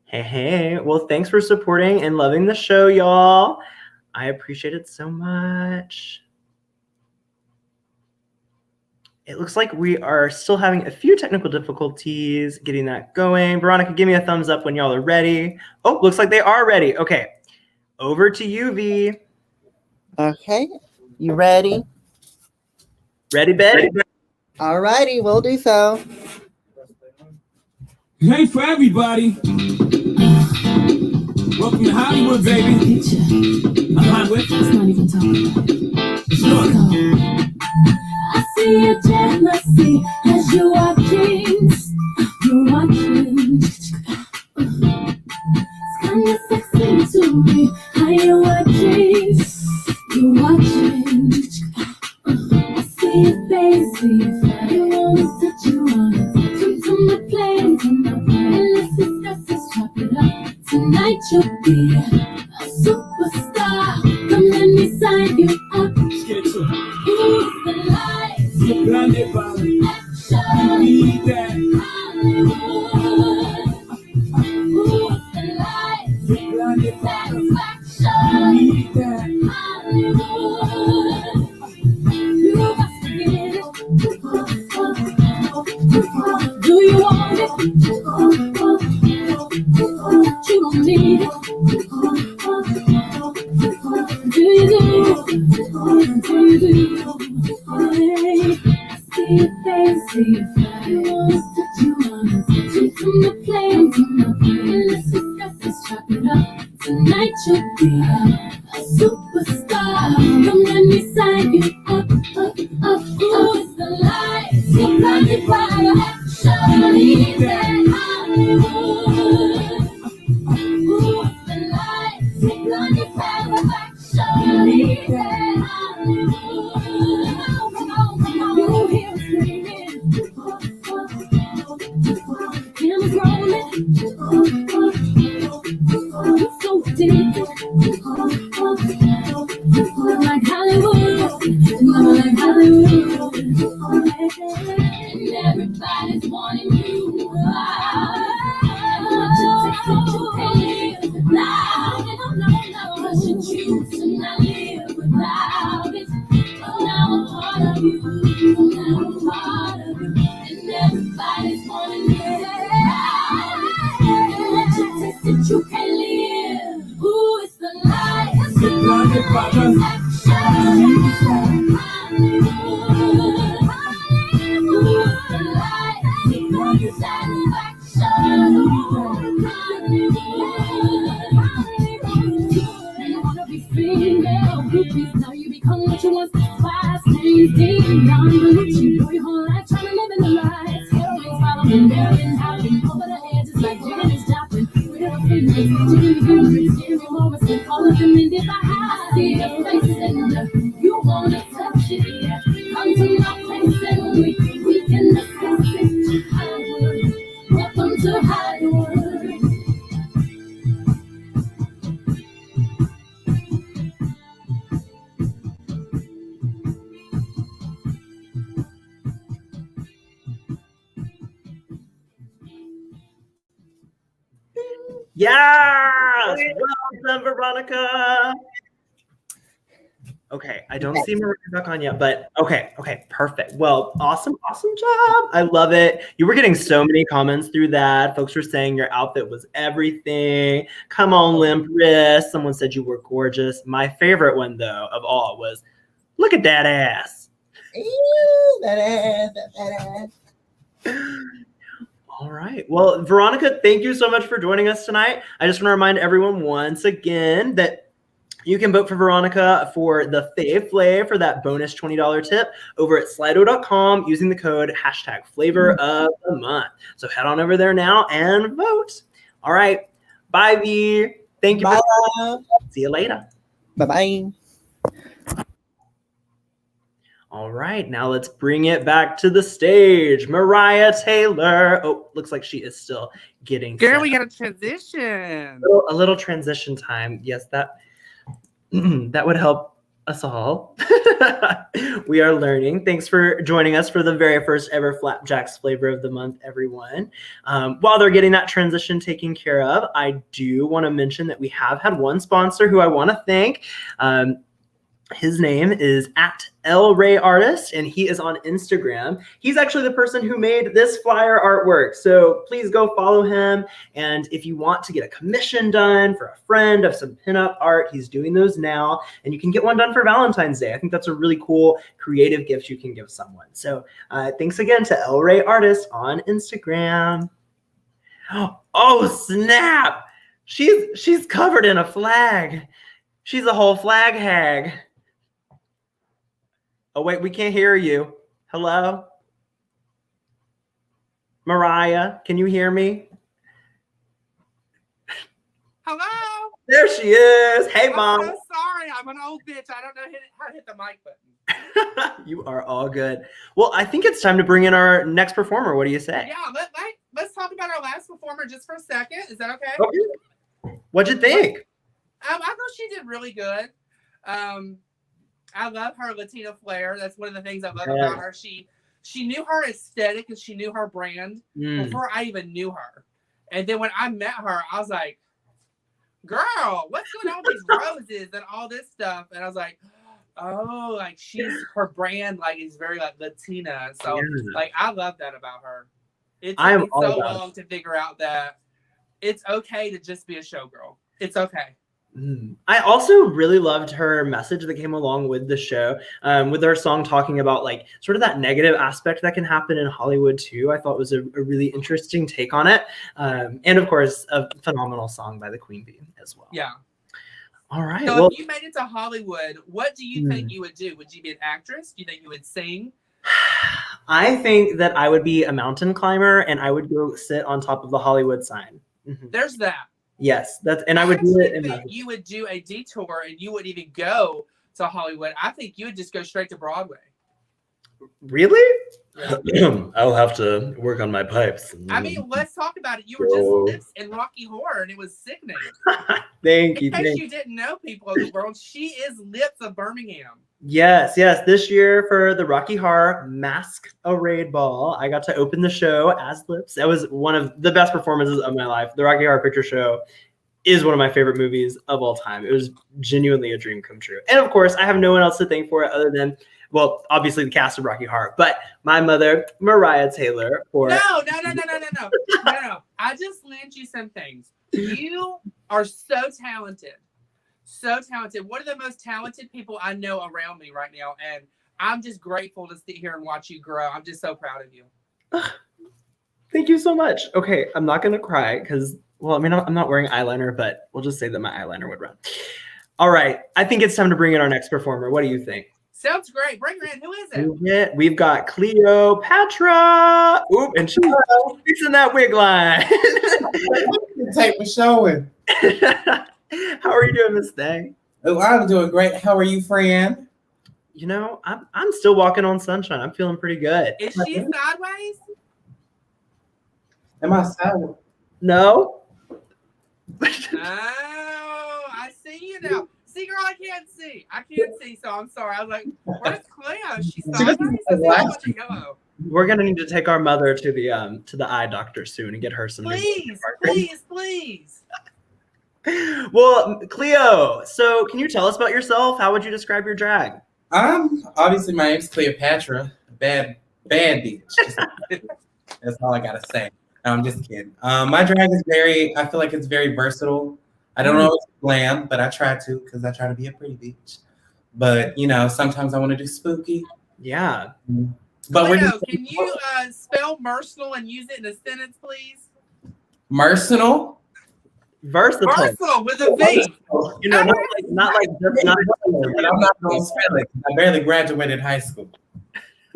Hey. Well, thanks for supporting and loving the show, y'all. I appreciate it so much. It looks like we are still having a few technical difficulties getting that going. Veronica, give me a thumbs up when y'all are ready. Oh, looks like they are ready. Okay, over to you, V. Okay, you ready? Ready, Betty? All righty, we'll do so. Hey for everybody. Welcome to Hollywood, baby. I'm with. Let's not even talk about it. I see your jealousy as watching. I see your face, see your fire. You wanna touch you on it. Come to my place, and let's discuss this. Chop it up. Tonight you'll be a superstar. Come let me sign you up. Who's the light? Blinded by action. Need that Hollywood. Who's the light? Blinded satisfaction. Need that Hollywood. You must get it. Do you want it? But you don't need it. Do you do? Do you do? Hey, I see your face, see your fire. You want to touch you on it. Come to my place, and let's discuss this. Chop it up. Tonight you'll be a superstar. Come let me sign you up, up, up. Who's the light? You're blinded by action. Need that Hollywood. Who's the light? You're blinded by action. Need that Hollywood. Come on, come on. You hear me screaming. Cameras rolling. You're so addicted. Like Hollywood. I'm like Hollywood. And everybody's wanting you. What you take that you can't live without it. But you choose to not live without it. But now I'm part of you. Now I'm part of you. And everybody's wanting you. What you taste that you can't live. Who is the light? It's the light. Now you become what you want. Fast things deep down beneath you. Your whole life trying to live in the lights. Heroines following, Marilyn hopping over the edges like Janis Joplin. With her fingers, Jimmy Hendrix, Jimmy Morrison, all of them in different highs. See your face and you wanna touch it. Yeah. Come to my place and we can discuss it. Hollywood, welcome to Hollywood. Yes! Well done, Veronica. Okay, I don't see Maria back on yet, but okay, perfect. Well, awesome job. I love it. You were getting so many comments through that. Folks were saying your outfit was everything. Come on, limp wrist. Someone said you were gorgeous. My favorite one, though, of all was, look at that ass. Ew, that ass. All right. Well, Veronica, thank you so much for joining us tonight. I just want to remind everyone once again that you can vote for Veronica for the Fave Flave for that bonus $20 tip over at Slido.com using the code #flavor-of-the-month. So head on over there now and vote. All right. Bye, V. Thank you. Bye. See you later. Bye-bye. All right, now let's bring it back to the stage. Mariah Taylor. Oh, looks like she is still getting Girl, set we up. got a transition. A little transition time. Yes, that would help us all. We are learning. Thanks for joining us for the very first ever Flapjack's Flavor of the Month, everyone. While they're getting that transition taken care of, I do want to mention that we have had one sponsor who I want to thank. His name is @LRayArtist, and he is on Instagram. He's actually the person who made this flyer artwork. So please go follow him. And if you want to get a commission done for a friend of some pinup art, he's doing those now. And you can get one done for Valentine's Day. I think that's a really cool, creative gift you can give someone. So thanks again to @LRayArtist on Instagram. Oh, snap. She's covered in a flag. She's a whole flag hag. Oh, wait, we can't hear you. Hello? Mariah, can you hear me? Hello? There she is. Hey, I'm Mom. so sorry. I'm an old bitch. I don't know how to hit the mic button. You are all good. Well, I think it's time to bring in our next performer. What do you say? Yeah, let's talk about our last performer just for a second. Is that okay? Okay. What'd you think? I thought she did really good. I love her Latina flair. That's one of the things I love about her. She knew her aesthetic and she knew her brand before I even knew her. And then when I met her, I was like, girl, what's going on with these roses and all this stuff? And I was like, oh, like her brand like is very like Latina. So like I love that about her. It took me so long to figure out that it's okay to just be a showgirl. It's okay. I also really loved her message that came along with the show, with her song talking about like sort of that negative aspect that can happen in Hollywood too. I thought was a really interesting take on it. And of course, a phenomenal song by the Queen Bee as well. Yeah. All right. So well, if you made it to Hollywood, what do you think you would do? Would you be an actress? Do you think you would sing? I think that I would be a mountain climber and I would go sit on top of the Hollywood sign. There's that. Yes, I would do it. You would do a detour and you wouldn't even go to Hollywood. I think you would just go straight to Broadway. Really? Yeah. I'll have to work on my pipes. I mean, let's talk about it. You were just lips in Rocky Horror and it was sickening. Thank you. In case you didn't know, people of the world, she is Lips of Birmingham. Yes. This year for the Rocky Horror Masquerade Ball, I got to open the show as Lips. That was one of the best performances of my life. The Rocky Horror Picture Show is one of my favorite movies of all time. It was genuinely a dream come true. And of course, I have no one else to thank for it other than, well, obviously the cast of Rocky Horror, but my mother, Mariah Taylor. For No. I just lent you some things. You are so talented. So talented. One of the most talented people I know around me right now. And I'm just grateful to sit here and watch you grow. I'm just so proud of you. Thank you so much. Okay, I'm not going to cry because, well, I mean, I'm not wearing eyeliner, but we'll just say that my eyeliner would run. All right. I think it's time to bring in our next performer. What do you think? Sounds great. Bring her in. Who is it? We've got Cleopatra. Oop, and she's fixing that wig line. Take my showing. How are you doing, Miss Thang? Oh, I'm doing great. How are you, friend? You know, I'm still walking on sunshine. I'm feeling pretty good. Is she sideways? Am I sideways? No. Oh, I see you now. See, girl, I can't see. So I'm sorry. I was like, where's Cleo? She's sideways? I see a bunch of yellow. We're gonna need to take our mother to the eye doctor soon and get her some. Please. Well, Cleo, so can you tell us about yourself? How would you describe your drag? Obviously my name's Cleopatra. Bad bitch. That's all I gotta say. No, I'm just kidding. My drag is I feel like it's very versatile. I don't know if it's glam, but I try to because I try to be a pretty bitch. But you know, sometimes I want to do spooky. Yeah. But Cleo, can you spell Mercenal and use it in a sentence, please? Mercenal? Versatile. Versatile with a V. You know, not like just not. But I'm not gonna spell it. I barely graduated high school.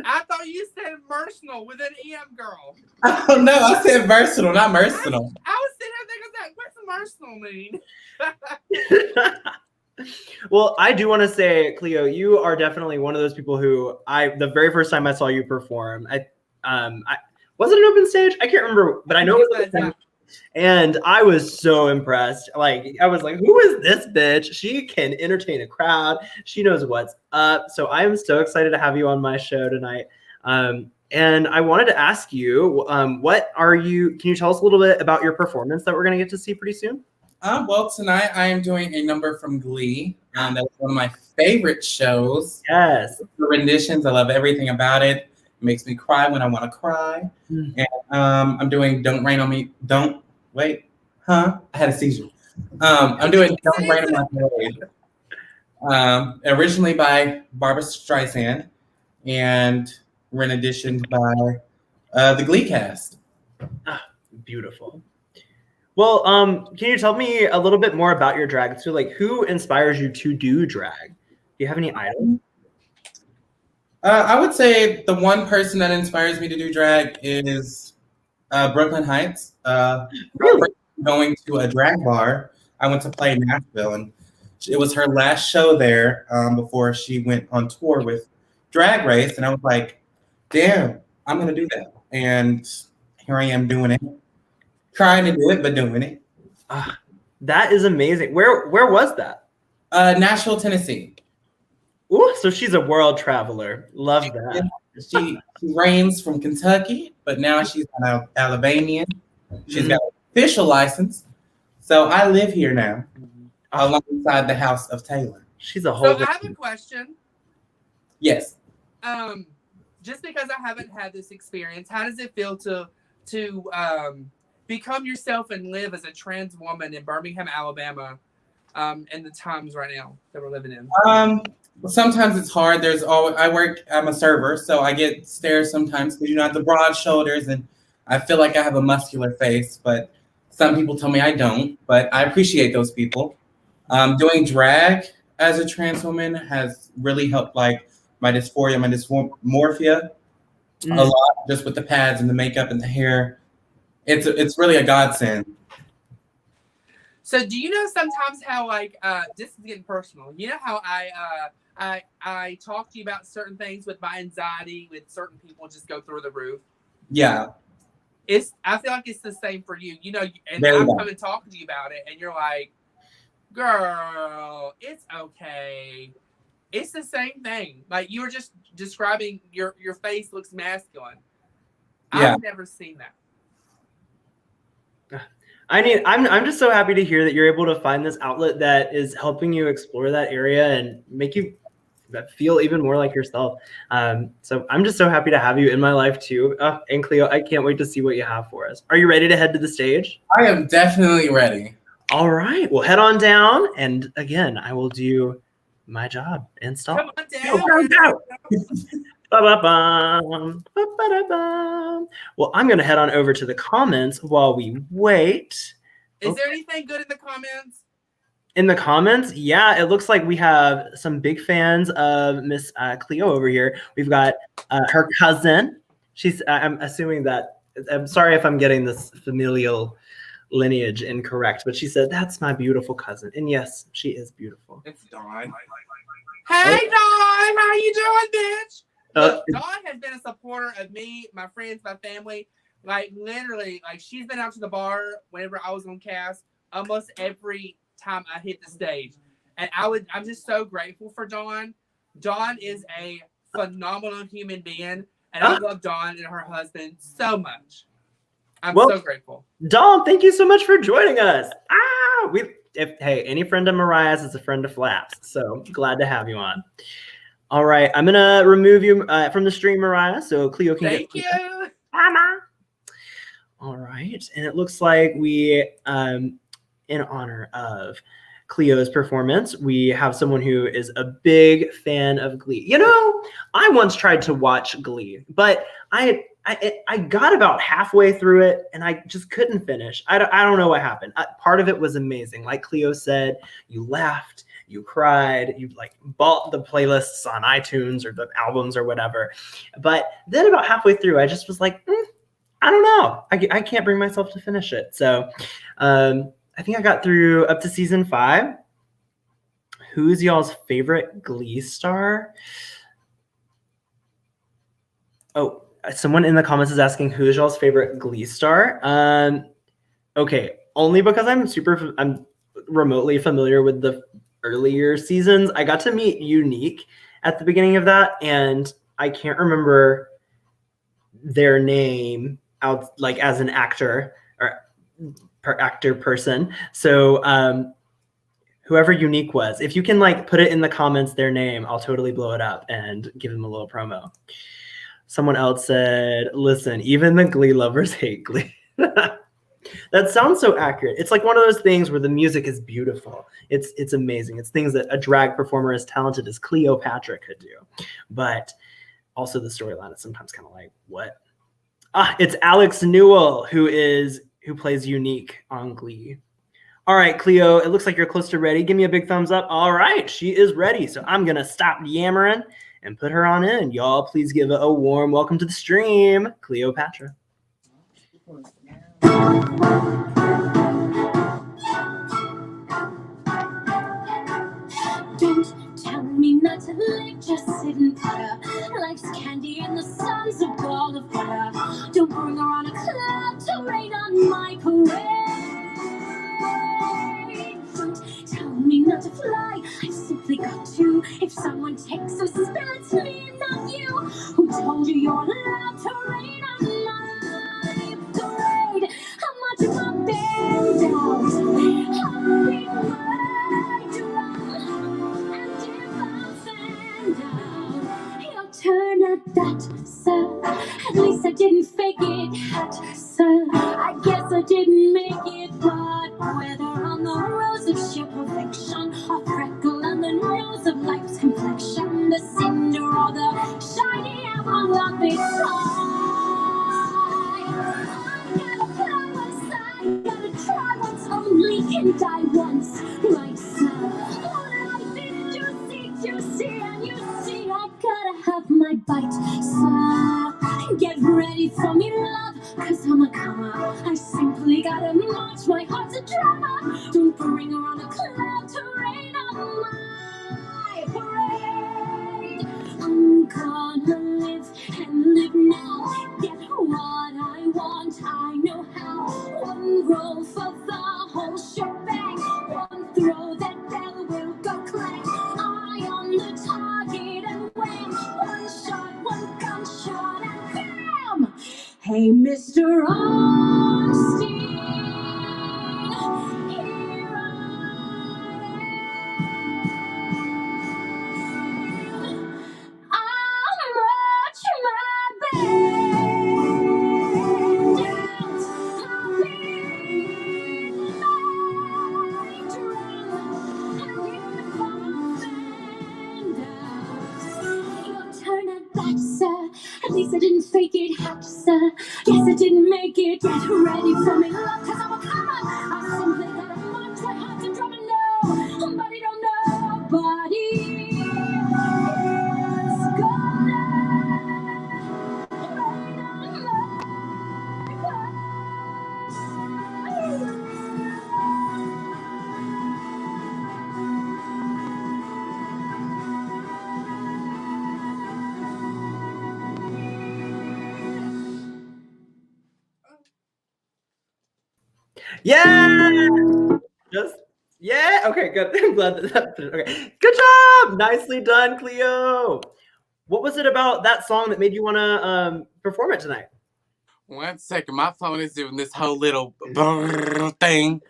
I thought you said Mercenal with an EM, girl. Oh no, I said versatile, not mercenal. I was sitting there thinking, what's Mercenal mean? Well, I do want to say, Cleo, you are definitely one of those people who the very first time I saw you perform, I was it an open stage? I can't remember, but I know it was. And I was so impressed. Like, I was like, who is this bitch? She can entertain a crowd. She knows what's up. So I am so excited to have you on my show tonight. And I wanted to ask you, can you tell us a little bit about your performance that we're going to get to see pretty soon? Well, tonight I am doing a number from Glee. That's one of my favorite shows. Yes. The renditions, I love everything about it. It makes me cry when I want to cry. And I'm doing Don't Rain on Me. I had a seizure. I'm doing Don't Rain on My Parade. Originally by Barbara Streisand and renditioned by the Glee cast. Beautiful. Well, can you tell me a little bit more about your drag? So, like, who inspires you to do drag? Do you have any idols? I would say the one person that inspires me to do drag is Brooklyn Heights. Really? Going to a drag bar, I went to play in Nashville, and it was her last show there before she went on tour with Drag Race. And I was like, damn, I'm going to do that. And here I am doing it. Trying to do it, but doing it. That is amazing. Where was that? Nashville, Tennessee. Ooh, so she's a world traveler. Love that. She reigns from Kentucky, but now she's an Alabamian. She's got an official license. So I live here now, alongside the house of Taylor. She's a whole. So I have a question. Yes. Just because I haven't had this experience, how does it feel to become yourself and live as a trans woman in Birmingham, Alabama, in the times right now that we're living in? Sometimes it's hard. I'm a server, so I get stares sometimes because I have the broad shoulders and I feel like I have a muscular face, but some people tell me I don't, but I appreciate those people. Doing drag as a trans woman has really helped like my dysphoria, my dysmorphia a lot, just with the pads and the makeup and the hair. It's really a godsend. So do you know sometimes how like this is getting personal? You know how I talk to you about certain things with my anxiety, with certain people just go through the roof. Yeah. I feel like it's the same for you. You know, and Very I'm well. coming talking to you about it, and you're like, girl, it's okay. It's the same thing. Like you were just describing your face looks masculine. Yeah. I've never seen that. I'm just so happy to hear that you're able to find this outlet that is helping you explore that area and make you feel even more like yourself. So I'm just so happy to have you in my life too. And Cleo, I can't wait to see what you have for us. Are you ready to head to the stage? I am definitely ready. All right, well, head on down. And again, I will do my job and stop. Come on down. Ba-ba-bum, ba-ba-da-bum. Well, I'm going to head on over to the comments while we wait. Is there anything good in the comments? In the comments, yeah, it looks like we have some big fans of Miss Cleo over here. We've got her cousin. I'm assuming that, I'm sorry if I'm getting this familial lineage incorrect, but she said, that's my beautiful cousin. And yes, she is beautiful. It's Dawn. Hey, Dawn, how you doing, bitch? Look, Dawn has been a supporter of me, my friends, my family. Like, literally, like, she's been out to the bar whenever I was on cast almost every time I hit the stage. And I'm just so grateful for Dawn. Dawn is a phenomenal human being, and I love Dawn and her husband so much. I'm so grateful. Dawn, thank you so much for joining us. Hey, any friend of Mariah's is a friend of Flaps, so glad to have you on. All right, I'm gonna remove you from the stream, Mariah, so Cleo can Thank you. Mama. All right, and it looks like we, in honor of Cleo's performance, we have someone who is a big fan of Glee. You know, I once tried to watch Glee, but I got about halfway through it and I just couldn't finish. I don't know what happened. Part of it was amazing. Like Cleo said, you laughed, you cried, you like bought the playlists on iTunes or the albums or whatever. But then about halfway through, I just was like, I don't know. I can't bring myself to finish it. So I think I got through up to season 5. Who's y'all's favorite Glee star? Oh, someone in the comments is asking who's y'all's favorite Glee star. Okay, only because I'm remotely familiar with the earlier seasons. I got to meet Unique at the beginning of that, and I can't remember their name out like as an actor or person. So whoever Unique was, if you can like put it in the comments their name, I'll totally blow it up and give them a little promo. Someone else said, listen, even the Glee lovers hate Glee. That sounds so accurate. It's like one of those things where the music is beautiful. It's amazing. It's things that a drag performer as talented as Cleopatra could do. But also the storyline is sometimes kind of like, what? It's Alex Newell who plays Unique on Glee. All right, Cleo, it looks like you're close to ready. Give me a big thumbs up. All right, she is ready. So I'm going to stop yammering and put her on in. Y'all, please give a warm welcome to the stream, Cleopatra. not to live, just sit and putter. Life's candy and the sun's a ball of butter. Don't bring around a cloud to rain on my parade. Don't tell me not to fly, I've simply got to. If someone takes a spill, it's me and not you. Who told you you're allowed to rain on my parade? I'm marching my band out, humping my drum. And if I'm found out, your turn at that, sir. At least I didn't fake it, hat, sir. I guess I didn't make it, but whether on the rose of sheer perfection, or freckle on the nose of life's complexion, the cinder or the shiny apple will be gotta try once, only can die once, right, sir? Life is juicy, and you see I gotta have my bite, sir. Get ready for me, love, cause I'm a comer. I simply gotta march, my heart's a drama. Don't bring around a cloud to rain on my parade. I'm gonna live and live now. Get what I want, I know how. One roll for the whole shebang. One throw, that bell will go clang. Eye on the target and wham. One shot, one gunshot and bam! Hey, Mr. Austin, here I'll march my band out. I'll beat my drum. And if I'm found out, your turn at bat, sir. At least I didn't fake it, hat, sir. Yes, I didn't make it. Get ready for me, love, cause I'm a comer. I simply gotta march my heart and drum and know. Somebody don't know, nobody is gonna rain on my parade. Yeah. Just yeah. Okay, good. I'm glad that. Okay, good job. Nicely done, Cleo. What was it about that song that made you want to perform it tonight? 1 second, my phone is doing this whole little brrr thing.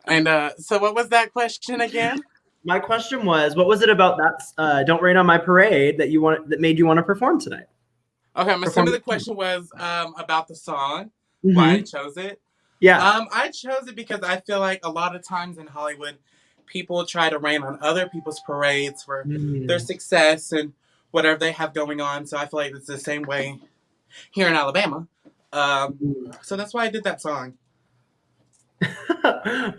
And so what was that question again? My question was, what was it about that "Don't Rain on My Parade" that made you want to perform tonight? Okay, I'm assuming the question was about the song, Mm-hmm. why I chose it. Yeah. I chose it because I feel like a lot of times in Hollywood, people try to rain on other people's parades for their success and whatever they have going on. So I feel like it's the same way here in Alabama. So that's why I did that song.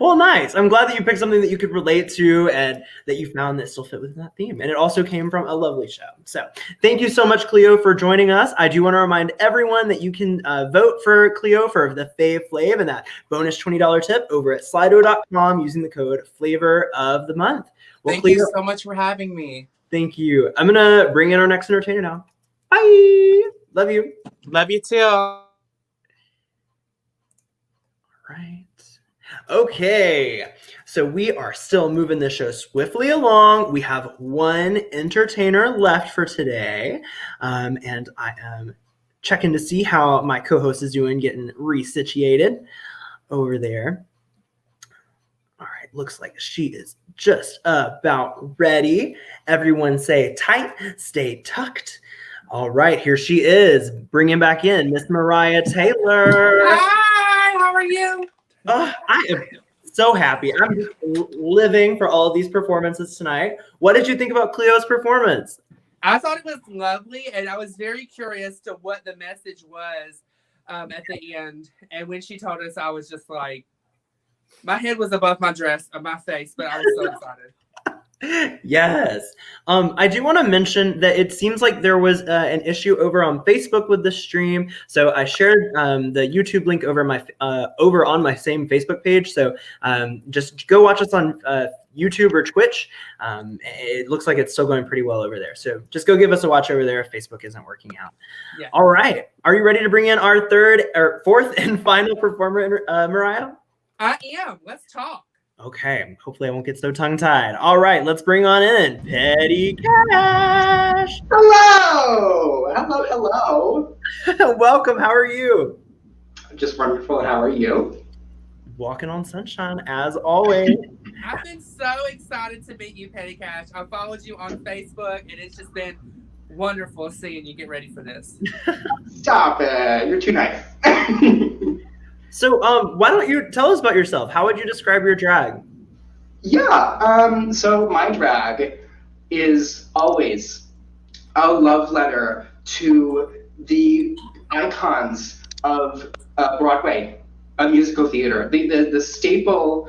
Well, nice. I'm glad that you picked something that you could relate to and that you found that still fit within that theme. And it also came from a lovely show. So thank you so much, Cleo, for joining us. I do want to remind everyone that you can vote for Cleo for the Fave Flave and that bonus $20 tip over at slido.com using the code Flavor of the Month. Well, Thank Cleo, you so much for having me. Thank you. I'm going to bring in our next entertainer now. Bye. Love you. Love you too. Right. Okay, so we are still moving the show swiftly along. We have one entertainer left for today, and I am checking to see how my co-host is doing, getting resituated over there. All right, looks like she is just about ready. Everyone say tight, stay tucked. All right, here she is, bringing back in Miss Mariah Taylor. Hi, how are you? Oh, I am so happy. I'm just living for all of these performances tonight. What did you think about Cleo's performance? I thought it was lovely, and I was very curious to what the message was at the end. And when she told us, I was just like, my head was above my dress, my face, but I was so excited. Yes. I do want to mention that it seems like there was an issue over on Facebook with the stream. So I shared the YouTube link over on my same Facebook page. So just go watch us on YouTube or Twitch. It looks like it's still going pretty well over there. So just go give us a watch over there if Facebook isn't working out. Yeah. All right. Are you ready to bring in our fourth and final performer, Mariah? I am. Let's talk. Okay. Hopefully I won't get so tongue-tied. All right. Let's bring on in Petty Cash. Hello! Hello. Welcome. How are you? Just wonderful. How are you? Walking on sunshine as always. I've been so excited to meet you, Petty Cash. I followed you on Facebook, and it's just been wonderful seeing you get ready for this. Stop it. You're too nice. So, why don't you tell us about yourself? How would you describe your drag? Yeah. So my drag is always a love letter to the icons of Broadway, musical theater, the staple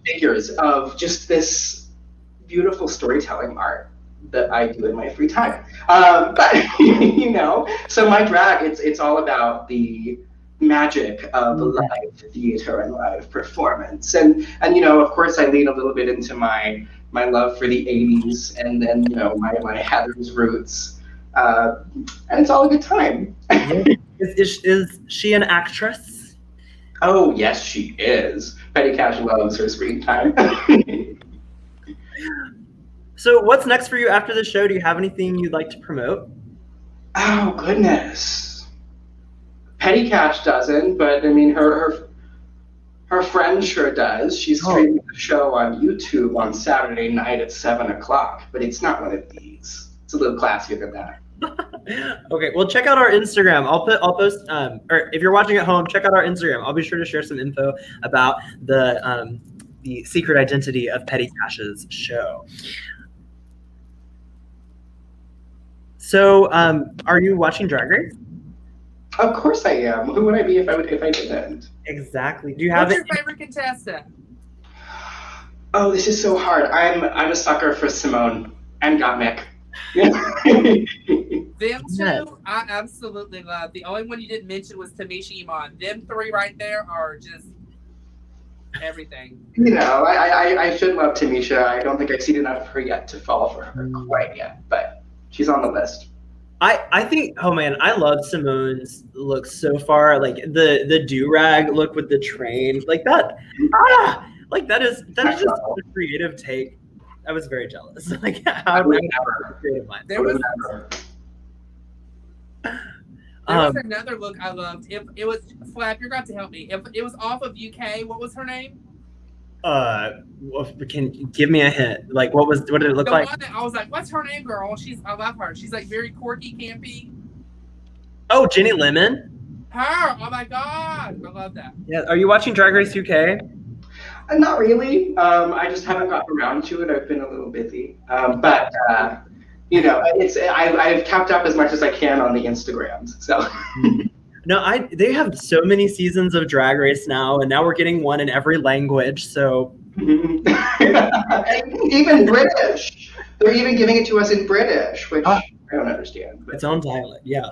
figures of just this beautiful storytelling art that I do in my free time. But so my drag, it's all about the magic of live theater and live performance, and of course I lean a little bit into my love for the 80s, and then my Heather's roots, and it's all a good time. Is she an actress? Oh yes, she is. Petty Cash loves her screen time. So what's next for you after the show? Do you have anything you'd like to promote? Oh goodness. Petty Cash doesn't, but I mean her friend sure does. She's streaming the show on YouTube on Saturday night at 7:00, but it's not one of these. It's a little classier than that. Okay, well check out our Instagram. I'll post or if you're watching at home, check out our Instagram. I'll be sure to share some info about the secret identity of Petty Cash's show. So, are you watching Drag Race? Of course I am. Who would I be if I didn't? Exactly. Do you have What's your favorite contestant? Oh, this is so hard. I'm a sucker for Simone and Gottmik. Them two, I absolutely love. The only one you didn't mention was Tamisha Iman. Them three right there are just everything. I should love Tamisha. I don't think I've seen enough of her yet to fall for her quite yet, but she's on the list. I think, oh man, I love Simone's look so far. Like the do-rag look with the train, like that. That is just a creative take. I was very jealous. Like how creative mind. There was another look I loved. If it was Flap, you're going to help me. If it was off of UK, what was her name? Can you give me a hint? Like what did it look like? One that I was like, what's her name, girl? I love her. She's like very quirky, campy. Oh, Jenny Lemon. Her. Oh my god, I love that. Yeah. Are you watching Drag Race UK? Not really. I just haven't gotten around to it. I've been a little busy. But I've kept up as much as I can on the Instagrams. So. No, they have so many seasons of Drag Race now, and now we're getting one in every language. So even British, they're even giving it to us in British, which I don't understand. Its own dialect, yeah.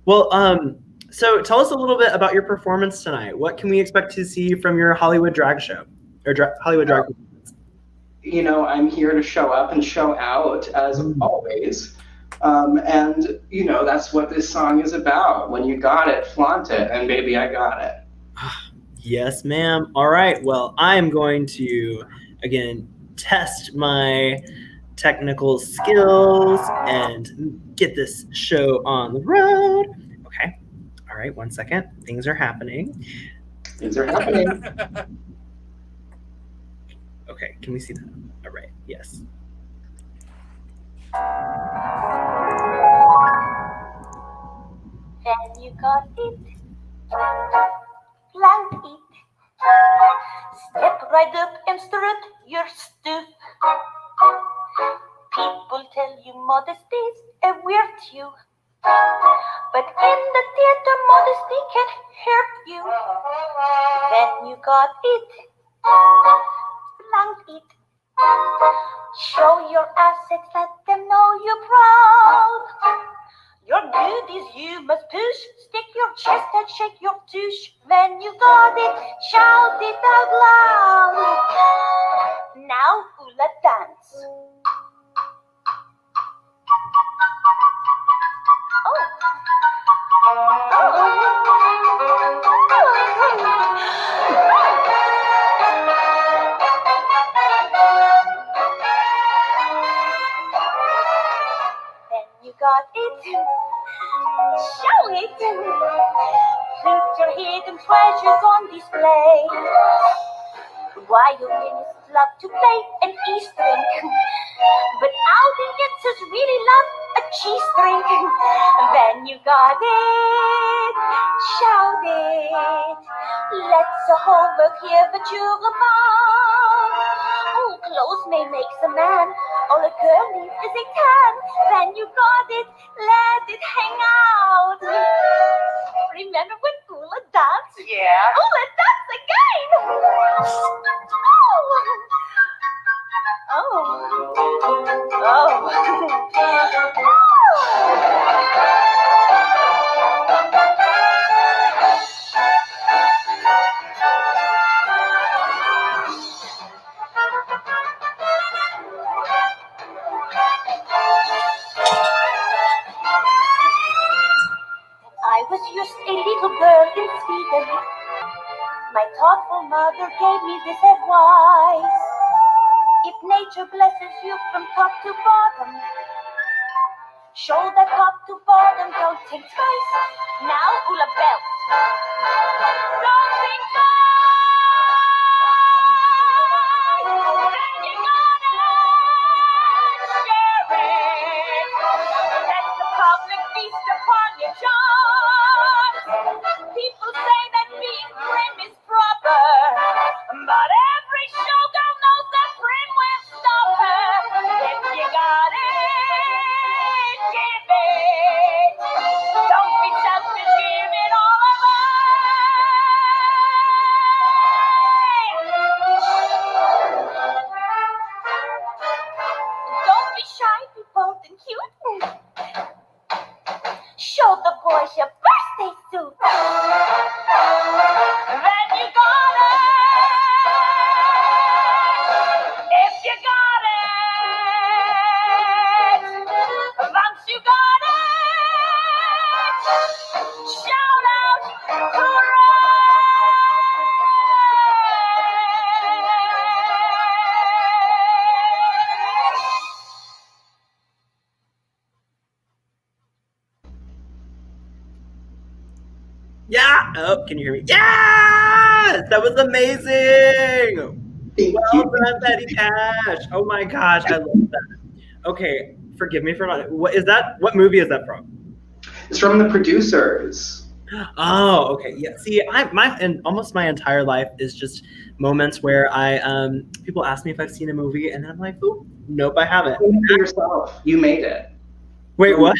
Well, so tell us a little bit about your performance tonight. What can we expect to see from your Hollywood drag show or Hollywood drag performance? I'm here to show up and show out as always. And that's what this song is about. When you got it, flaunt it, and baby, I got it. Yes, ma'am. All right. Well, I'm going to again test my technical skills and get this show on the road. Okay. All right. 1 second. Things are happening. Okay. Can we see that? All right. Yes. Then you got it, plant it, step right up and strut your stuff. People tell you modesty's a virtue, but in the theater modesty can hurt you. Then you got it, plant it. Show your assets, let them know you're proud. Your goodies you must push, stick your chest and shake your douche. When you got it, shout it out loud. Now, hula dance. Then you got it. Show it. Put your hidden treasures on display. Violinists love to play an E string, but audiences really love a G string. Then you got it, shout it. Let's all work here, but you're a mom. Oh, clothes may make a man, all a girl needs is a can. Then you got it, let it hang out. Remember when hula dance? Yeah. Hula dance again. I was just a little girl in Sweden. My thoughtful mother gave me this advice. If nature blesses you from top to bottom, show that top to bottom, don't think twice. Now, hula belt. Don't think twice. Then you gotta share it. Let the public feast upon your charms. People say that being prim is proper, but every showgirl knows that prim will stop her. If you got it, give it. Don't be selfish, give it all away. Don't be shy, be bold and cute. Show the boys your birthday suit. Then you got it. If you got it. Once you got it. Shout out, Yeah. Oh, can you hear me? Yes, that was amazing. Thank Well you. done, Petty Cash. Oh my gosh, I love that. Okay, forgive me for not. What is that? What movie is that from? It's from The Producers. Oh, okay. Yeah. See, and almost my entire life is just moments where people ask me if I've seen a movie, and then I'm like, oh, nope, I haven't. You made it yourself. You made it. Wait, what?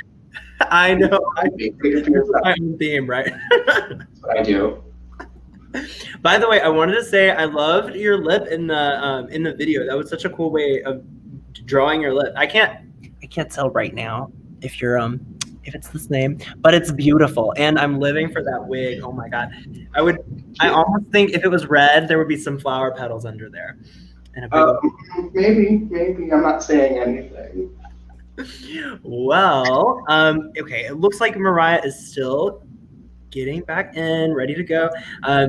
I know. You made it for yourself. My own theme, right? That's what I do. By the way, I wanted to say I loved your lip in the video. That was such a cool way of drawing your lip. I can't tell right now if you're if it's the same, but it's beautiful, and I'm living for that wig. Oh my god, I almost think if it was red, there would be some flower petals under there. And a big Maybe I'm not saying anything. Well, okay, it looks like Mariah is still getting back in, ready to go.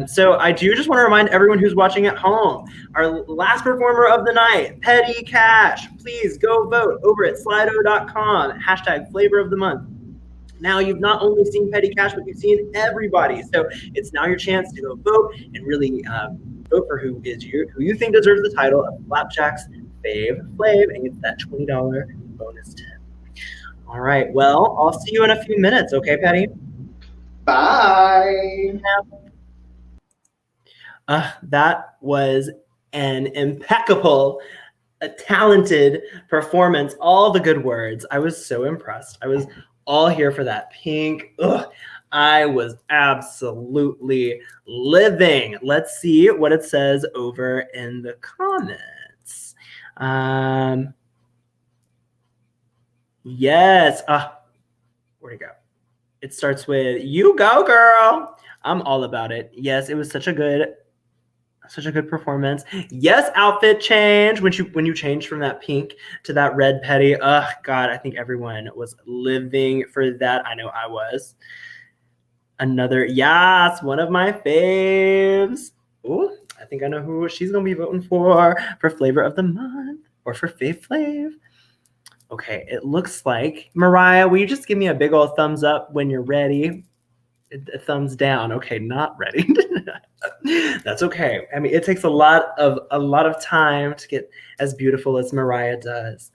So I do just want to remind everyone who's watching at home, our last performer of the night, Petty Cash. Please go vote over at slido.com, #flavor of the month. Now you've not only seen Petty Cash, but you've seen everybody. So it's now your chance to go vote and really vote for who you think deserves the title of Flapjack's Fave Flave and get that $20 bonus tip. All right. Well, I'll see you in a few minutes. Okay, Patty? Bye. That was an impeccable, a talented performance. All the good words. I was so impressed. I was all here for that pink. Ugh, I was absolutely living. Let's see what it says over in the comments. Yes. Where'd it go? It starts with "You go, girl." I'm all about it. Yes, it was such a good performance. Yes, outfit change when you changed from that pink to that red petty. Ugh, God, I think everyone was living for that. I know I was. Another yes, one of my faves. Ooh, I think I know who she's gonna be voting for flavor of the month or for Fave Flave. Okay, it looks like Mariah. Will you just give me a big old thumbs up when you're ready? A thumbs down. Okay, not ready. That's okay. I mean, it takes a lot of time to get as beautiful as Mariah does.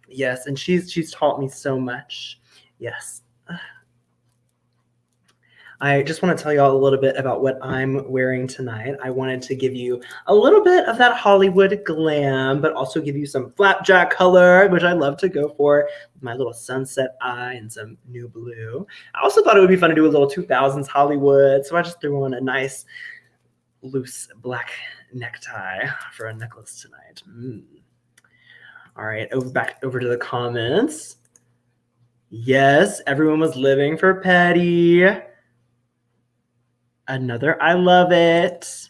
Yes, and she's taught me so much. Yes. I just want to tell y'all a little bit about what I'm wearing tonight. I wanted to give you a little bit of that Hollywood glam, but also give you some flapjack color, which I love to go for, with my little sunset eye and some new blue. I also thought it would be fun to do a little 2000s Hollywood, so I just threw on a nice loose black necktie for a necklace tonight. All right, back over to the comments. Yes, everyone was living for Petty. Another I love it.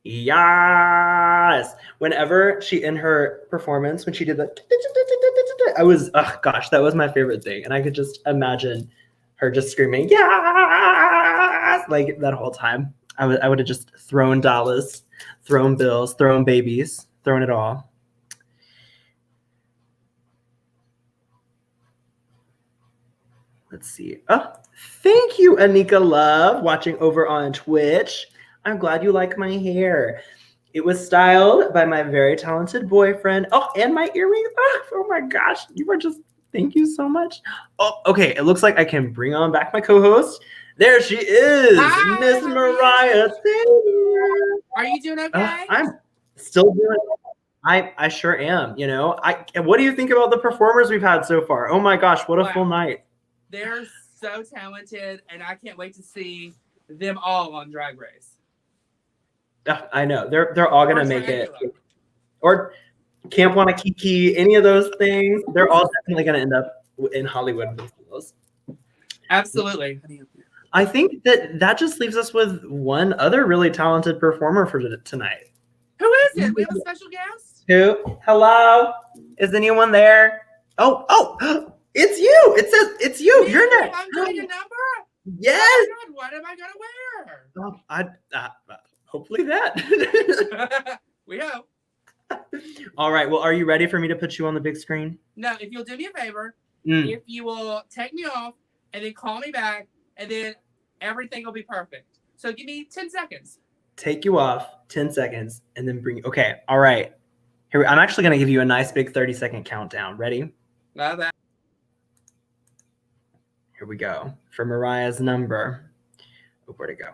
Yes. Whenever she in her performance, when she did that, I was, oh gosh, that was my favorite thing. And I could just imagine her just screaming, yes, like that whole time. I would have just thrown dollars, thrown bills, thrown babies, thrown it all. Let's see. Oh, thank you, Anika Love, watching over on Twitch. I'm glad you like my hair. It was styled by my very talented boyfriend. Oh, and my earrings. Oh my gosh. You are just, thank you so much. Oh, okay. It looks like I can bring on back my co-host. There she is, Miss Mariah. Are you doing okay? I'm still doing I sure am, you know. What do you think about the performers we've had so far? Oh my gosh, what a full night. They're so talented, and I can't wait to see them all on Drag Race. I know. They're all going to make it. Or Camp Wanakiki, any of those things. They're all definitely going to end up in Hollywood with those. Absolutely. I think that just leaves us with one other really talented performer for tonight. Who is it? We have a special guest? Who? Hello? Is anyone there? Oh, it's you. It says it's you. Yeah, You're next. I'm getting a number? Yes. Oh my God, what am I going to wear? Hopefully that. We hope. All right. Well, are you ready for me to put you on the big screen? No, if you'll do me a favor, if you will take me off and then call me back, and then everything will be perfect. So give me 10 seconds. Take you off, 10 seconds, and then bring. Okay. All right. Here, I'm actually going to give you a nice big 30-second countdown. Ready? Love that. Here we go. For Mariah's number. Oh, where'd it go?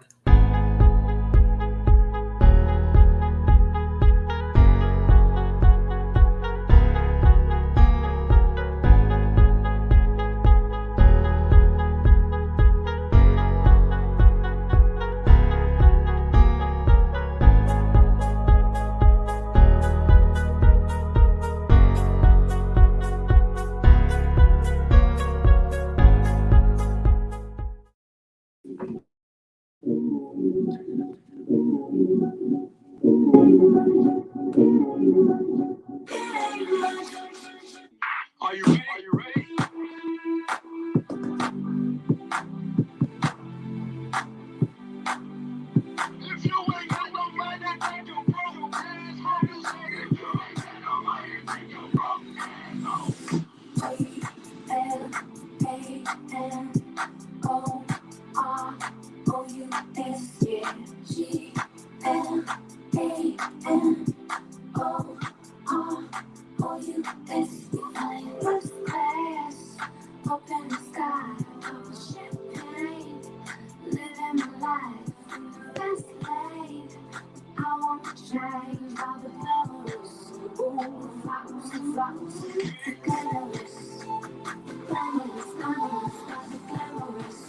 Are you ready? If you ain't got no mind, then take your broke ass home. You say if you ain't got no mind, then take your broke ass home. First class, open the sky, champagne, living my life. Fast lane, I want to change all the levels. Ooh, flowers and flowers, the glamorous, glamorous, glamorous, the glamorous.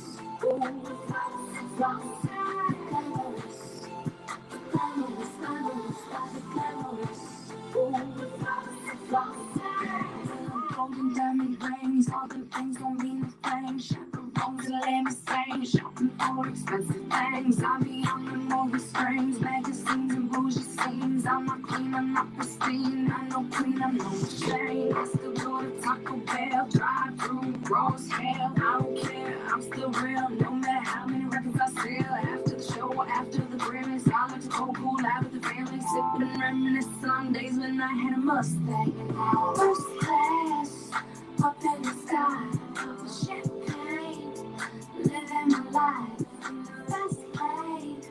Ooh, flowers and flowers, the glamorous, glamorous, glamorous, the glamorous. Ooh, flowers and flowers. Golden diamond rings, all them things don't mean a thing. Chaperone phones and let me sing. Shopping for expensive things. I be on the movie screens, magazines and bougie scenes. I'm not clean, I'm not pristine. I'm no queen, I'm no shame. I still go to Taco Bell, drive through raw as hell. I don't care, I'm still real. No matter how many records I sell. After the show or after the Grammys, I like to go cool out with the family, sipping and reminiscing on days when I had a Mustang. First class, up in the sky, cup of champagne, living my life. Fast lane,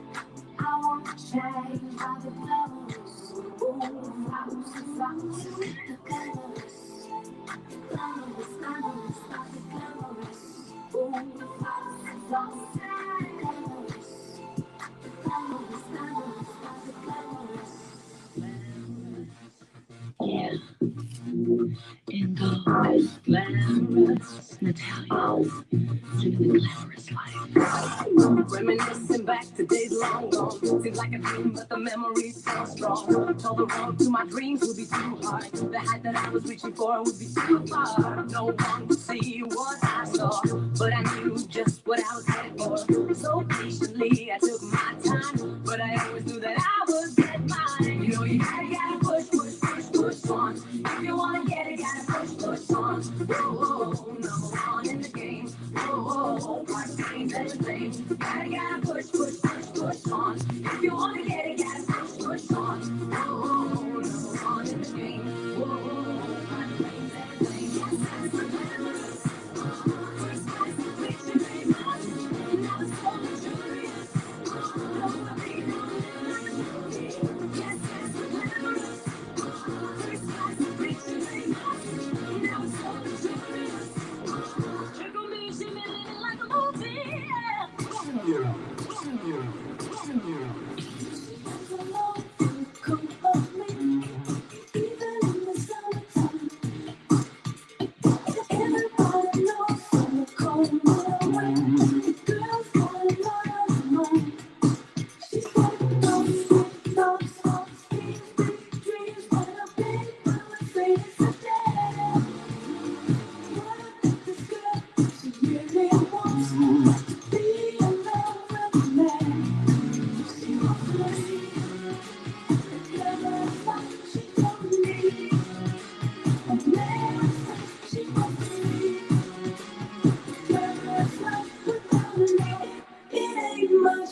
I won't change by the clothes. Ooh, flowers, flowers, the colors. Glamorous, glamorous, by the glamorous. Ooh, flowers, flowers, the glamorous. Glamorous, glamorous, by the glamorous. Yeah. Indoors, glamorous, Natalia's living the glamorous life. Reminiscing back to days long gone. Seems like a dream, but the memories so strong. Told the road to my dreams would be too hard. The height that I was reaching for would be too far. No one would see what I saw, but I knew just what I was headed for. So patiently, I took my time, but I always knew that I would get mine. You know, you gotta push, push, push, push on. If you wanna get it, gotta push, push on. Whoa, number one in the game. Whoa, my game's everything. Gotta push, push, push, push on. If you wanna get it, gotta push, push on. Whoa, number one in the game. Whoa, my game's everything. Yes, that's the glamorous. First class, picture very much. Now it's so luxurious. Nobody knows. Yes, that's the glamorous. First class, picture very much. Now it's so luxurious. Trickle me, she been living like a movie. Yeah. There's a long coat of me, even in the summertime. Everybody knows summer cold will rain. The girls got a lot of money. She's got those big dreams, but a big afraid it's a day. What if this girl, she really wants to be in love with a man? She wants to leave the glamorous life she don't need. A glamorous life she wants to leave. Glamorous life without a name. It ain't much.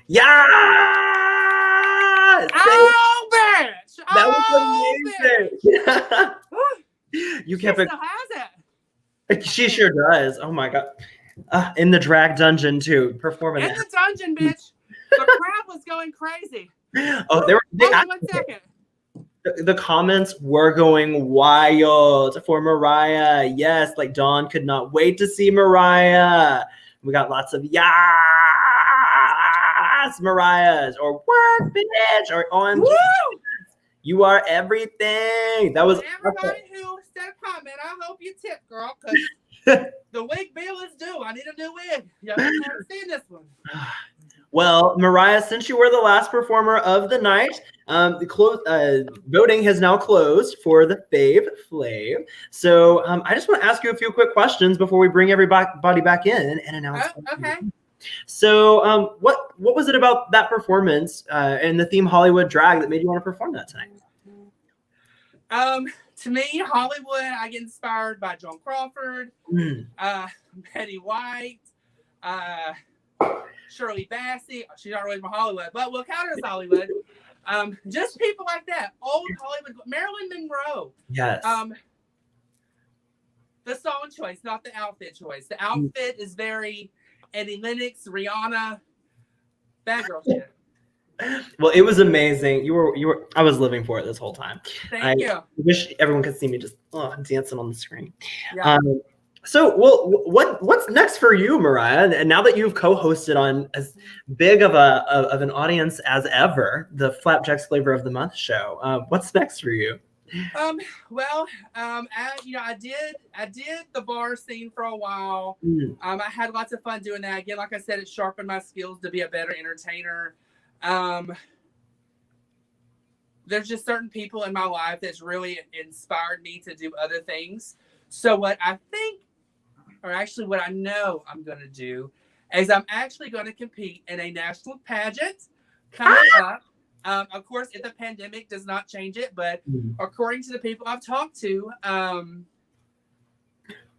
Yes! Oh, bitch! That was Oh, amazing. You She kept still it. has it. She sure does. Oh my god. In the drag dungeon too, performing In that. the dungeon, bitch. The crowd was going crazy. Oh, they were. Hold on 1 second. The comments were going wild for Mariah. Yes, like Dawn could not wait to see Mariah. We got lots of yes, Mariahs, or work, bitch, or OMG. Woo! You are everything. That was Everybody who said a comment, I hope you tip, girl, because the wig bill is due. I need a new wig. Y'all haven't seen this one. Well, Mariah, since you were the last performer of the night, voting has now closed for the Fave Flave. So I just want to ask you a few quick questions before we bring everybody back in and announce. Oh, okay. So, what was it about that performance and the theme Hollywood drag that made you want to perform that tonight? To me, Hollywood, I get inspired by Joan Crawford, Betty White, Shirley Bassey. She's not really from Hollywood, but we'll count her as Hollywood. Just people like that. Old Hollywood. Marilyn Monroe. Yes. The song choice, not the outfit choice. The outfit is very Eddie Lennox, Rihanna, bad girl shit. Well, it was amazing. You were. I was living for it this whole time. Thank you. I wish everyone could see me just dancing on the screen. Yeah. So, what's next for you, Mariah? And now that you've co-hosted on as big of an audience as ever, the Flapjacks Flavor of the Month show, what's next for you? I did the bar scene for a while. I had lots of fun doing that. Again, like I said, it sharpened my skills to be a better entertainer. There's just certain people in my life that's really inspired me to do other things. So what I think, or actually what I know I'm going to do, is I'm actually going to compete in a national pageant coming up. Of course, if the pandemic does not change it, but according to the people I've talked to,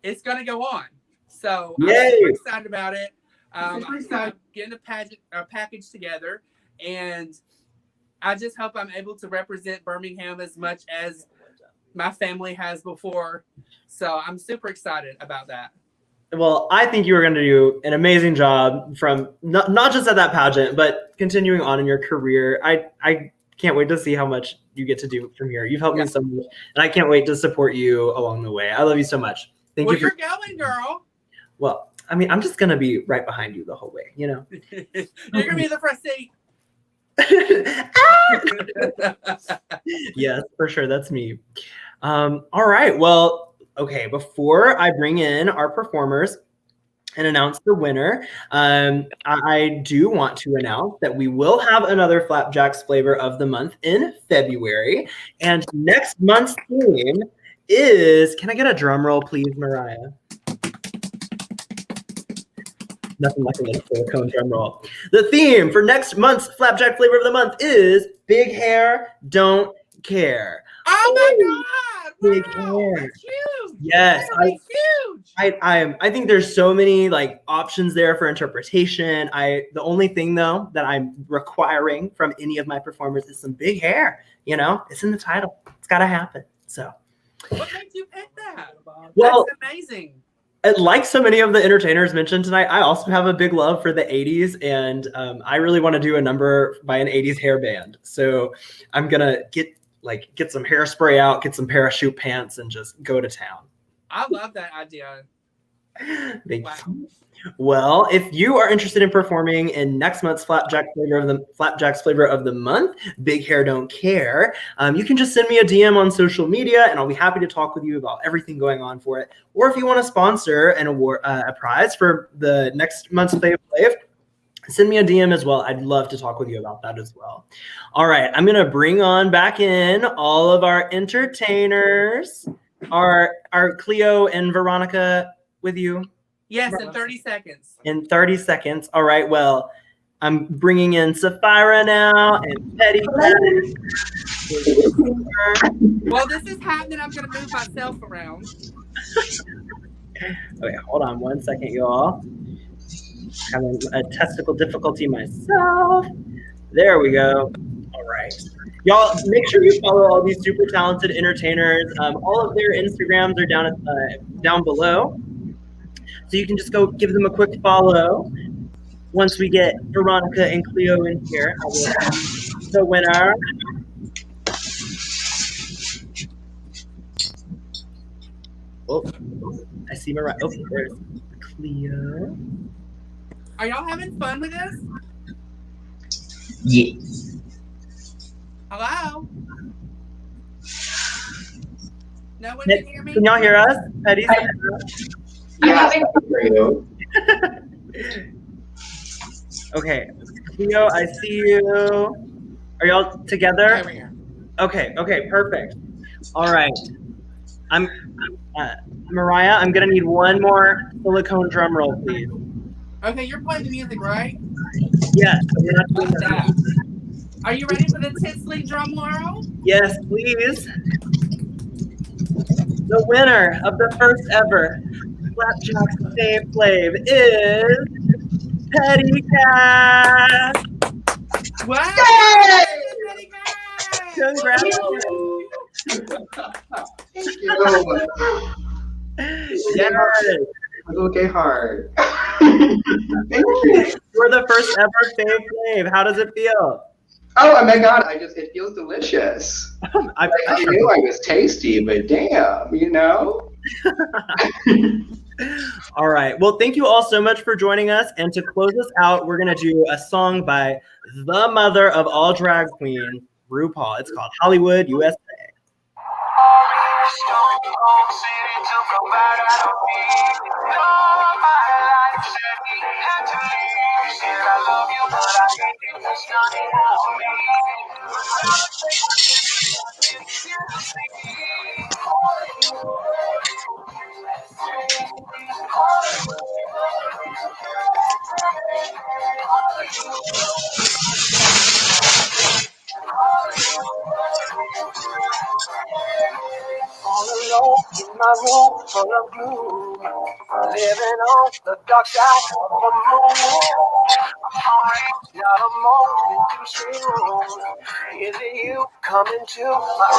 it's going to go on. So I'm super excited about it. I'm getting a package together, and I just hope I'm able to represent Birmingham as much as my family has before. So I'm super excited about that. Well, I think you were going to do an amazing job from not just at that pageant, but continuing on in your career. I can't wait to see how much you get to do from here. You've helped me so much, and I can't wait to support you along the way. I love you so much. Thank you. You're going, girl. Well, I mean, I'm just going to be right behind you the whole way, you know? You're going to be in the front seat. Yes, for sure. That's me. All right. Well, okay. Before I bring in our performers and announce the winner, I do want to announce that we will have another Flapjacks Flavor of the Month in February. And next month's theme is, can I get a drum roll, please, Mariah? Nothing like a little silicone drum roll. The theme for next month's Flapjack Flavor of the Month is Big Hair, Don't Care. Oh my God! Big Wow, hair. that's huge. Yes, Huge. I think there's so many like options there for interpretation. The only thing though that I'm requiring from any of my performers is some big hair. You know, it's in the title. It's got to happen. So. What made you pick that? Well, that's amazing. Like so many of the entertainers mentioned tonight, I also have a big love for the 80s, and I really want to do a number by an 80s hair band. So I'm gonna get some hairspray out, get some parachute pants, and just go to town. I love that idea. Thank you. Well, if you are interested in performing in next month's Flapjacks Flavor of the Month, Big Hair Don't Care, you can just send me a DM on social media, and I'll be happy to talk with you about everything going on for it. Or if you want to sponsor an award, a prize for the next month's Fave Flave, send me a DM as well. I'd love to talk with you about that as well. All right, I'm gonna bring on back in all of our entertainers. Are Cleo and Veronica with you? Yes, in 30 seconds. In 30 seconds. All right. Well, I'm bringing in Sapphira now and Petty. Well, this is happening. I'm going to move myself around. Okay, hold on 1 second, y'all. Having a testicle difficulty myself. There we go. All right. Y'all, make sure you follow all these super talented entertainers. All of their Instagrams are down below. So you can just go give them a quick follow. Once we get Veronica and Cleo in here, I will have the winner. Oh, I see Mariah. Oh, there's Cleo. Are y'all having fun with this? Yes. Hello? No one can hear me? Can y'all hear us? Petty? Yeah, I can hear you. Okay, Cleo, I see you. Are y'all together? There we are. Okay, perfect. All right. Mariah, I'm gonna need one more silicone drum roll, please. Okay, you're playing the music, right? Yes, we're not doing Love that. that. Are you ready for the Tinsley drum roll? Yes, please. The winner of the first ever Flapjack's Fave Flave is Petty Cat. Wow! Yay! Petty Cat! Congratulations. Thank you. Yes. Okay, hard. Thank you. You're the first ever Fave Flave. How does it feel? Oh my god, it feels delicious. I knew I was tasty, but damn, you know? All right. Well, thank you all so much for joining us. And to close us out, we're going to do a song by the mother of all drag queens, RuPaul. It's called Hollywood, USA. All alone in my room full of gloom, living on the dark side of the moon. Not a moment too soon. Is it you coming to my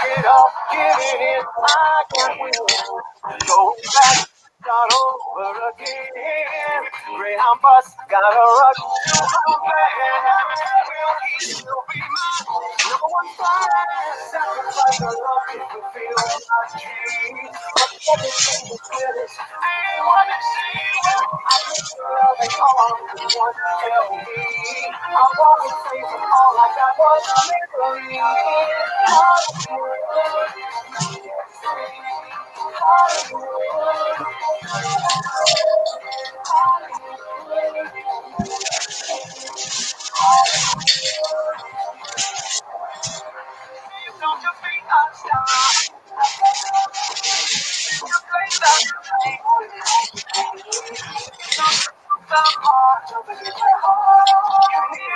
it up, give it in, I can't win. Go back, start over again. Greyhound bus, gotta rush to home. Will he still be mine? No one's fine. Sacrifice the love to fulfill my dreams. But everything is finished, ain't what it seems. I miss the love and all the one tell me. I wanna save it all like I was a memory.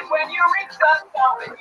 When you reach the top and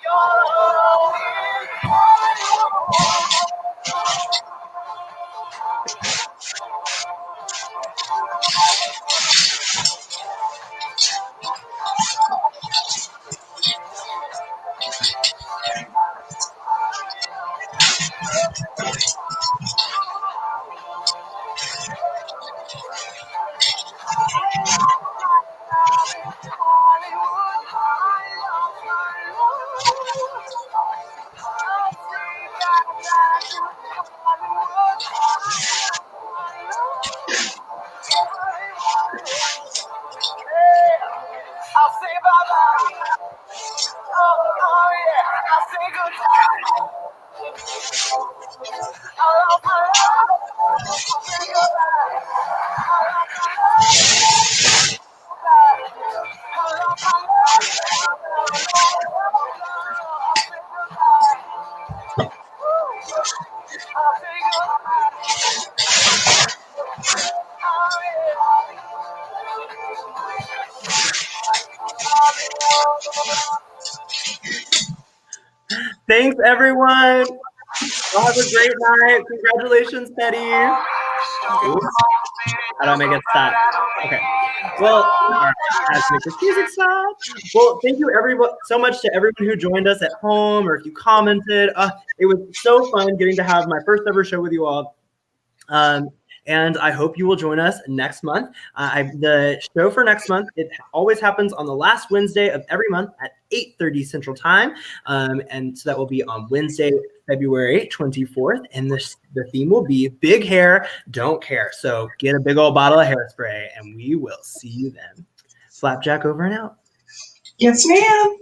I'll say bye-bye. Oh, yeah. I'll say goodbye. I love my love. I'll say goodbye. I love my love. I love my love. I'll say goodbye. Oh, yeah. Thanks, everyone. Well, have a great night. Congratulations, Petty. Oops. How do I make it stop? Okay. Well, all right. I have to make this music stop. Well, thank you everyone so much to everyone who joined us at home or if you commented. It was so fun getting to have my first ever show with you all. And I hope you will join us next month. The show for next month, it always happens on the last Wednesday of every month at 8:30 Central Time. And so that will be on Wednesday, February 24th, and the theme will be Big Hair, Don't Care. So get a big old bottle of hairspray, and we will see you then. Flapjack over and out. Yes, ma'am.